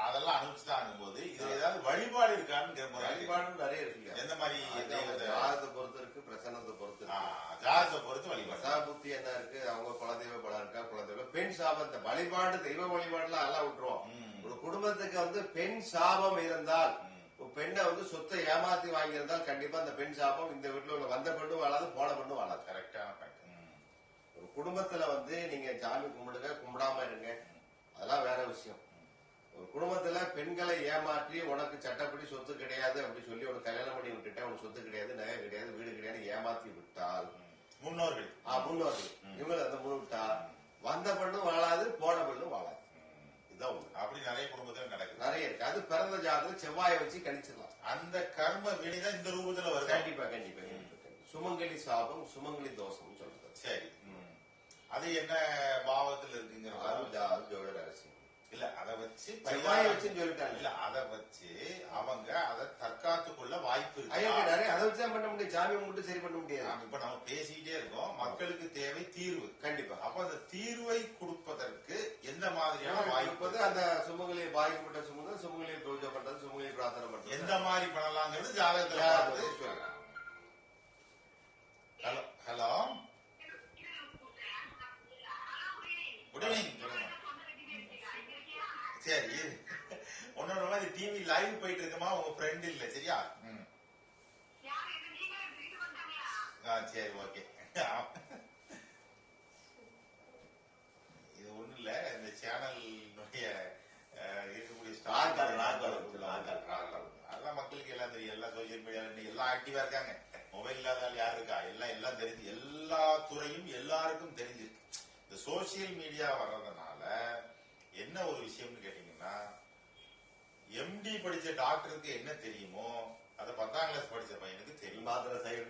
அதெல்லாம் அனுப்பிச்சுதான் அனுப்பும்போது இதுல ஏதாவது வழிபாடு இருக்கான்னு வழிபாடு நிறைய இருக்கு. எந்த மாதிரி ஜாதகத்தை பொறுத்து இருக்கு, பிரசனத்தை பொறுத்து இருக்கு. ஜாதகத்தை பொறுத்து வழிபாடு. தசாபுத்தி என்ன இருக்கு, அவங்க குலதெய்வ பலம் இருக்கா, குலதெய்வம் பெண் சாபத்தை வழிபாடு, தெய்வ வழிபாடுலாம் எல்லாம் விட்டுருவோம். ஒரு குடும்பத்துக்கு வந்து பெண் சாபம் இருந்தால், பெண்ணை வந்து சொத்தை ஏமாத்தி வாங்கி இருந்தால் கண்டிப்பா அந்த பெண் சாபம் இந்த வீட்டுல உள்ள வந்த பெண்ணும் வாழாது, போன பெண்ணும் வாழாது. கரெக்டான ஒரு குடும்பத்துல வந்து நீங்க சாமி கும்பிடுங்க, கும்பிடாம இருங்க, அதெல்லாம் வேற விஷயம். ஒரு குடும்பத்துல பெண்களை ஏமாற்றி உனக்கு சட்டப்படி சொத்து கிடையாது அப்படி சொல்லி உனக்கு கல்யாணம் பண்ணி விட்டுட்டேன், உனக்கு சொத்து கிடையாது, நகை கிடையாது, வீடு கிடையாது, ஏமாத்தி விட்டால் முன்னோர்கள் இவங்க அந்த முன்விட்டா வந்த பெண்ணும் வாழாது, போன பெண்ணும் வாழாது. இதான் அப்படி நிறைய குடும்பத்துல நடக்குது, நிறைய இருக்கு. அது பிறந்த ஜாதகம் செவ்வாயை வச்சு கணிச்சிடலாம். அந்த கர்ம வினைதான் இந்த ரூபத்துல வருது. கண்டிப்பா கண்டிப்பா. சுமங்கலி சாபம், சுமங்கலி தோஷம் சொல்றது. சரி, அது என்ன பாவத்துல இருக்குங்கிற ஜோட ரகசியம் இல்ல. அதை வச்சு செவ்வாயை வச்சு சொல்லிட்டாங்க. இல்ல, அதை வச்சு அவங்க அதை தற்காத்துக்குள்ள வாய்ப்பு இருக்கு. அதை வச்சுதான் பண்ண முடியும், சாமி மட்டும் சரி பண்ண முடியாது. இப்ப நம்ம பேசிக்கிட்டே இருக்கோம், மக்களுக்கு தேவை தீர்வு. கண்டிப்பா. அப்ப அந்த தீர்வை கொடுப்பதற்கு எந்த மாதிரியான வாய்ப்பு? அந்த சுமங்கலியை பாதிக்கப்பட்ட சுமங்கலியை பூஜை பண்றது, சுமங்கலியை பிரார்த்தனை பண்றது, எந்த மாதிரி பண்ணலாங்கிறது ஜாதகத்துல சொல்லுங்க. Hello hello, good evening. சரி, உன்னோட மாதிரி டிவி லைவ் போயிட்டு இருக்குமா, உங்க ஃப்ரெண்ட் இல்ல, சரியா? சரி, ஓகே. இது ஒண்ணு இல்ல, இந்த சேனலுடைய இருக்கக்கூடிய அதெல்லாம் மக்களுக்கு எல்லாம் தெரியும். எல்லாம் சோசியல் மீடியால எல்லாம் ஆக்டிவா இருக்காங்க. மொபைல் இல்லாத யார் இருக்கா? எல்லாம் தெரிஞ்சு, எல்லா துறையும் எல்லாருக்கும் தெரிஞ்சிருக்கு. இந்த சோசியல் மீடியா வர்றதுனால என்ன ஒரு விஷயம்னு கேட்டீங்கன்னா, எம்டி படிச்ச டாக்டருக்கு என்ன தெரியுமோ அத 10ஆம் கிளாஸ் படிச்ச பையனுக்கு தெரியும்.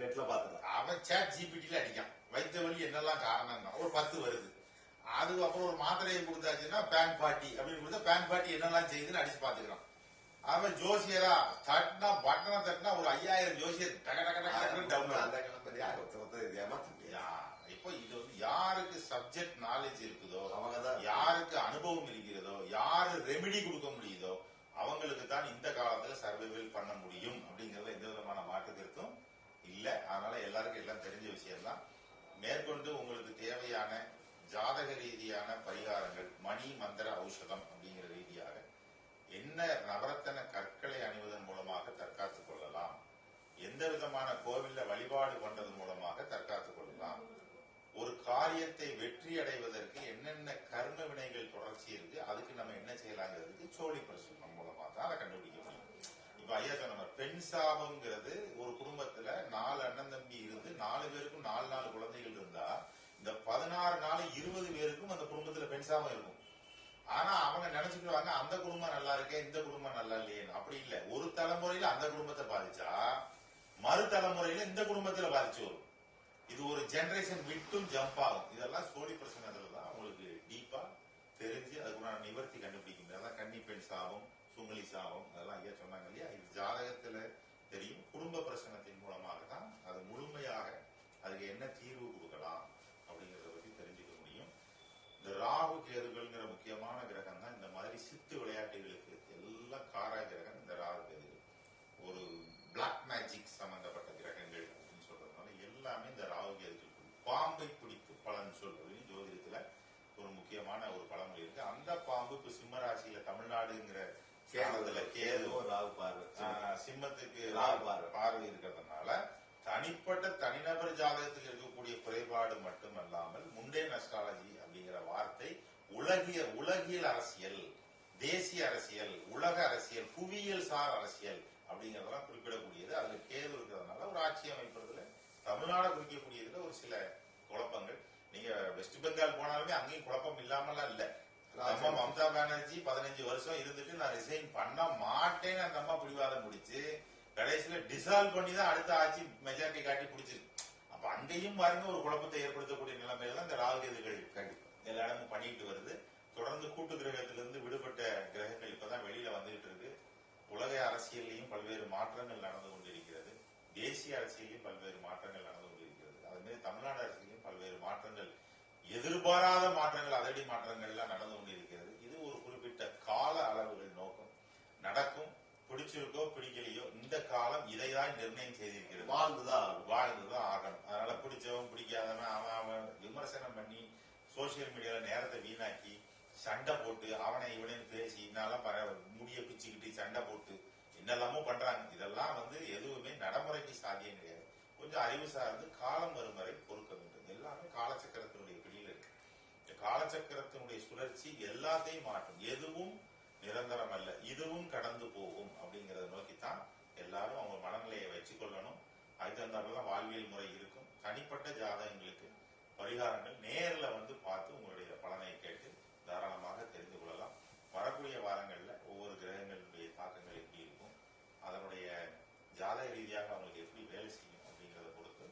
நெட்ல பாத்துக்கலாம். அவன் சாட் ஜிபிடில அடிக்கான், வயிற்று வலி என்னெல்லாம் காரணம் ஒரு 10 வருது. அதுக்கப்புறம் ஒரு மாத்திரையை கொடுத்தாச்சுன்னா பேன் பாட்டி அப்படின்னு கொடுத்தா பேன் பாட்டி என்னெல்லாம் செய்யுதுன்னு அடிச்சு பாத்துக்கிறான். அவன் ஜோசியரா தட்டினா பட்டனை தட்டினா ஒரு 5000 ஜோசியர் டக டக டக டவுன். இப்போ இது வந்து யாருக்கு சப்ஜெக்ட் நாலேஜ் இருக்குதோ, அவங்கதான், யாருக்கு அனுபவம் இருக்கிறதோ, யாரு ரெமிடி கொடுக்க முடியுதோ அவங்களுக்கு தான் இந்த காலத்துல சர்வைவல் பண்ண முடியும் அப்படிங்கறத எந்த விதமான மாற்று கருத்தும் இல்ல. அதனால எல்லாருக்கும் எல்லாம் தெரிஞ்ச விஷயம் தான். மேற்கொண்டு உங்களுக்கு தேவையான ஜாதக ரீதியான பரிகாரங்கள், மணி மந்திர ஔஷதம் அப்படிங்கிற ரீதியாக என்ன நவரத்தன கற்களை அணிவதன் மூலமாக தற்காத்துக் கொள்ளலாம், எந்த விதமான கோவில்ல வழிபாடு பண்றதன் மூலமாக தற்காத்துக் கொள்ளலாம், ஒரு காரியத்தை வெற்றி அடைவதற்கு என்னென்ன கர்ம வினைகள் தொடர்ச்சி இருக்கு, அதுக்கு நம்ம என்ன செய்யலாங்கிறதுக்கு சோழி பிரசுரம் மூலமா தான் அதை கண்டுபிடிக்க முடியும். இப்ப ஐயா சொன்ன பெண் சாபம்ங்கிறது ஒரு குடும்பத்துல 4 அண்ணன் தம்பி இருந்து 4 பேருக்கும் 4 குழந்தைகள் இருந்தா இந்த 16 நாள் 20 பேருக்கும் அந்த குடும்பத்துல பெண் சாபம் இருக்கும். ஆனா அவங்க நினைச்சுக்குவாங்க அந்த குடும்பம் நல்லா இருக்கே, இந்த குடும்பம் நல்லா இல்லையே. அப்படி இல்ல, ஒரு தலைமுறையில அந்த குடும்பத்தை பாதிச்சா மறு தலைமுறையில இந்த குடும்பத்துல பாதிச்சு வரும். இது ஒரு ஜெனரேஷன் விட்டும் ஜம்ப் ஆகும். இதெல்லாம் சோழி பிரச்சனைகள் தான் உங்களுக்கு டீப்பா தெரிஞ்சு அதுக்குள்ள நிவர்த்தி கண்டுபிடிக்க முடியும். அதான் கன்னி பெண் சாபம், சுங்கலி சாபம், அதெல்லாம் ஐயா சொன்னாங்க இல்லையா, இது ஜாதகத்துல தெரியும். குடும்ப பிரச்சனத்தின் மூலமாக தான் அது முழுமையாக அதுக்கு என்ன தீர்வு கொடுக்கலாம் அப்படிங்கறத பத்தி தெரிஞ்சுக்க முடியும். இந்த ராகு கேதுகள்ங்கிற முக்கியமான கிரகம் தான் இந்த மாதிரி சித்து விளையாட்டுகளுக்கு எல்லாம் காரா கிரகம் இந்த ராகு கேதுகள். ஒரு பிளாக் மேஜிக் சம்பந்தப்பட்ட கிரகங்கள் அப்படின்னு சொல்றதுனால எல்லாமே இந்த ராகு கேதுகள். பாம்பை பிடித்து பலன் சொல் அப்படின்னு ஜோதிடத்துல ஒரு முக்கியமான ஒரு பழமொழி இருக்கு. அந்த பாம்பு இப்ப சிம்ம ராசியில தமிழ்நாடுங்கிற கேது ராகு பார்வை, சிம்மத்துக்கு பார்வை இருக்கிறதுனால தனிப்பட்ட தனிநபர் ஜாதகத்தில் இருக்கக்கூடிய குறைபாடு மட்டுமல்லாமல் முண்டே அஸ்ட்ராலஜி அப்படிங்கிற வார்த்தை உலகியல் அரசியல் தேசிய அரசியல், உலக அரசியல், புவியியல் சார் அரசியல் அப்படிங்கறதெல்லாம் குறிப்பிடக்கூடியது. அதுல கேது இருக்கிறதுனால ஒரு ஆட்சி அமைப்பதுல தமிழ்நாடு குறிக்கக்கூடியதுல ஒரு சில குழப்பங்கள். நீங்க வெஸ்ட் பெங்கால் போனாலுமே அங்கேயும் குழப்பம் இல்லாமலாம் இல்ல. நம்ம மம்தா பானர்ஜி 15 வருஷம் இருந்துட்டு நான் ரிசைன் பண்ண மாட்டேன்னு அந்த அம்மா பிடிவாதம் முடிச்சு கடைசியில டிசால்வ் பண்ணி தான் அடுத்த ஆட்சி மெஜாரிட்டி காட்டி பிடிச்சிருக்கு. அப்ப அங்கேயும் பாருங்க ஒரு குழப்பத்தை ஏற்படுத்தக்கூடிய நிலைமையில தான் இந்த ராகுகேதுகள் எல்லா இடமும் பண்ணிட்டு வருது. தொடர்ந்து கூட்டு கிரகத்திலிருந்து விடுபட்ட கிரகங்கள் இப்பதான் வெளியில வந்துகிட்டு இருக்கு. உலக அரசியலையும் பல்வேறு மாற்றங்கள் நடந்து கொண்டிருக்கிறது. தேசிய அரசியலையும் பல்வேறு மாற்றங்கள் நடந்து கொண்டிருக்கிறது. அதுமாதிரி தமிழ்நாடு அரசியலையும் பல்வேறு மாற்றங்கள், எதிர்பாராத மாற்றங்கள், அதிரடி மாற்றங்கள் எல்லாம் நடந்து கொண்டிருக்கிறது. இது ஒரு குறிப்பிட்ட கால அளவுகள் நோக்கம் நடக்கும். பிடிச்சிருக்கோ பிடிக்கலையோ இந்த காலம் இதைதான் நிர்ணயம் செய்திருக்கிறது. வாழ்ந்துதான் ஆகணும். அதனால பிடிச்சவன் பிடிக்காதவன் அவன் விமர்சனம் பண்ணி சோசியல் மீடியால நேரத்தை வீணாக்கி சண்டை போட்டு அவனை இவனையும் பேசி இன்னெல்லாம் முடிய பிச்சுக்கிட்டு சண்டை போட்டு என்னெல்லாமோ பண்றாங்க. இதெல்லாம் எதுவுமே நடைமுறைக்கு சாத்தியம் கிடையாது. கொஞ்சம் அறிவு சார்ந்து காலம் வரும் வரை பொறுக்க வேண்டும். எல்லாமே காலச்சக்கரத்தினுடைய பிடியில் இருக்கு. காலச்சக்கரத்தினுடைய சுழற்சி எல்லாத்தையும் மாற்றும். எதுவும் நிரந்தரம் அல்ல, இதுவும் கடந்து போகும் அப்படிங்கறத நோக்கித்தான் எல்லாரும் அவங்க மனநிலையை வச்சு கொள்ளணும். அதுக்கு தகுந்தாப்புல வாழ்வியல் முறை இருக்கும். தனிப்பட்ட ஜாதகங்களுக்கு பரிகாரங்கள் நேர்ல பார்த்து உங்களுடைய பலனை கேட்டு தாராளமாக தெரிந்து கொள்ளலாம். வரக்கூடிய வாரங்கள்ல ஒவ்வொரு கிரகங்களுடைய தாக்கங்கள் எப்படி இருக்கும், அதனுடைய ஜாதக ரீதியாக அவங்களுக்கு எப்படி வேலை செய்யும் அப்படிங்கறத பொறுத்து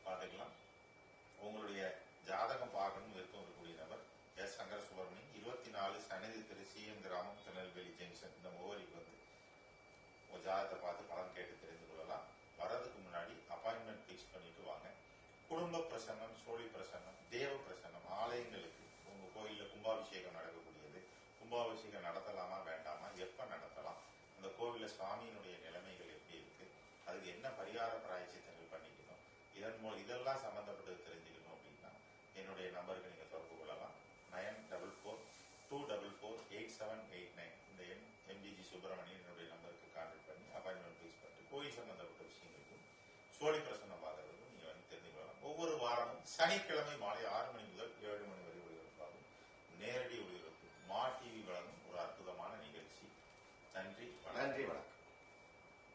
பார்த்துக்கலாம். உங்களுடைய ஜாதகம் பார்க்கணும் விருப்பம் இருக்கக்கூடிய நபர் எஸ். சங்கர சுப்பிரமணியன், 24 சனிதி திரு சிஎம் கிராமம், திருநெல்வேலி ஜங்ஷன். இந்த முகவரிக்கு உங்க ஜாதகத்தை பார்த்து பலன் கேட்டு தெரிந்து கொள்ளலாம். வர்றதுக்கு முன்னாடி அப்பாயின்மெண்ட் பிக்ஸ் பண்ணிட்டு வாங்க. குடும்ப பிரசன்னம், சோழி பிரசன்னம், தேவ பிரசன்னம், ஆலயங்களுக்கு உங்க கோயில்ல கும்பாபிஷேகம் நடக்கக்கூடியது. கும்பாபிஷேகம் நடத்தலாமா வேண்டாமா, எப்ப நடத்தலாம், அந்த கோவில்ல சுவாமியினுடைய நிலைமைகள் எப்படி இருக்கு, அதுக்கு என்ன பரிகார பிராயச்சித்தங்கள் பண்ணிக்கணும், இதெல்லாம் சம்பந்தப்பட்டு தெரிஞ்சுக்கணும் அப்படின்னா என்னுடைய நம்பருக்கு நீங்க தொடர்பு கொள்ளலாம். 9442448789 இந்த எண் எம்டிஜி சுப்பிரமணியன் என்னுடைய நம்பருக்கு கான்டாக்ட் பண்ணி அப்பாயின்மெண்ட் பிக்ஸ் பண்ணிட்டு கோயில் சம்பந்தப்பட்ட விஷயங்களுக்கும் சோழி பிரசன்னம் பார்க்கறதுக்கும் நீங்க தெரிந்து கொள்ளலாம். ஒவ்வொரு வாரமும் சனிக்கிழமை மாலை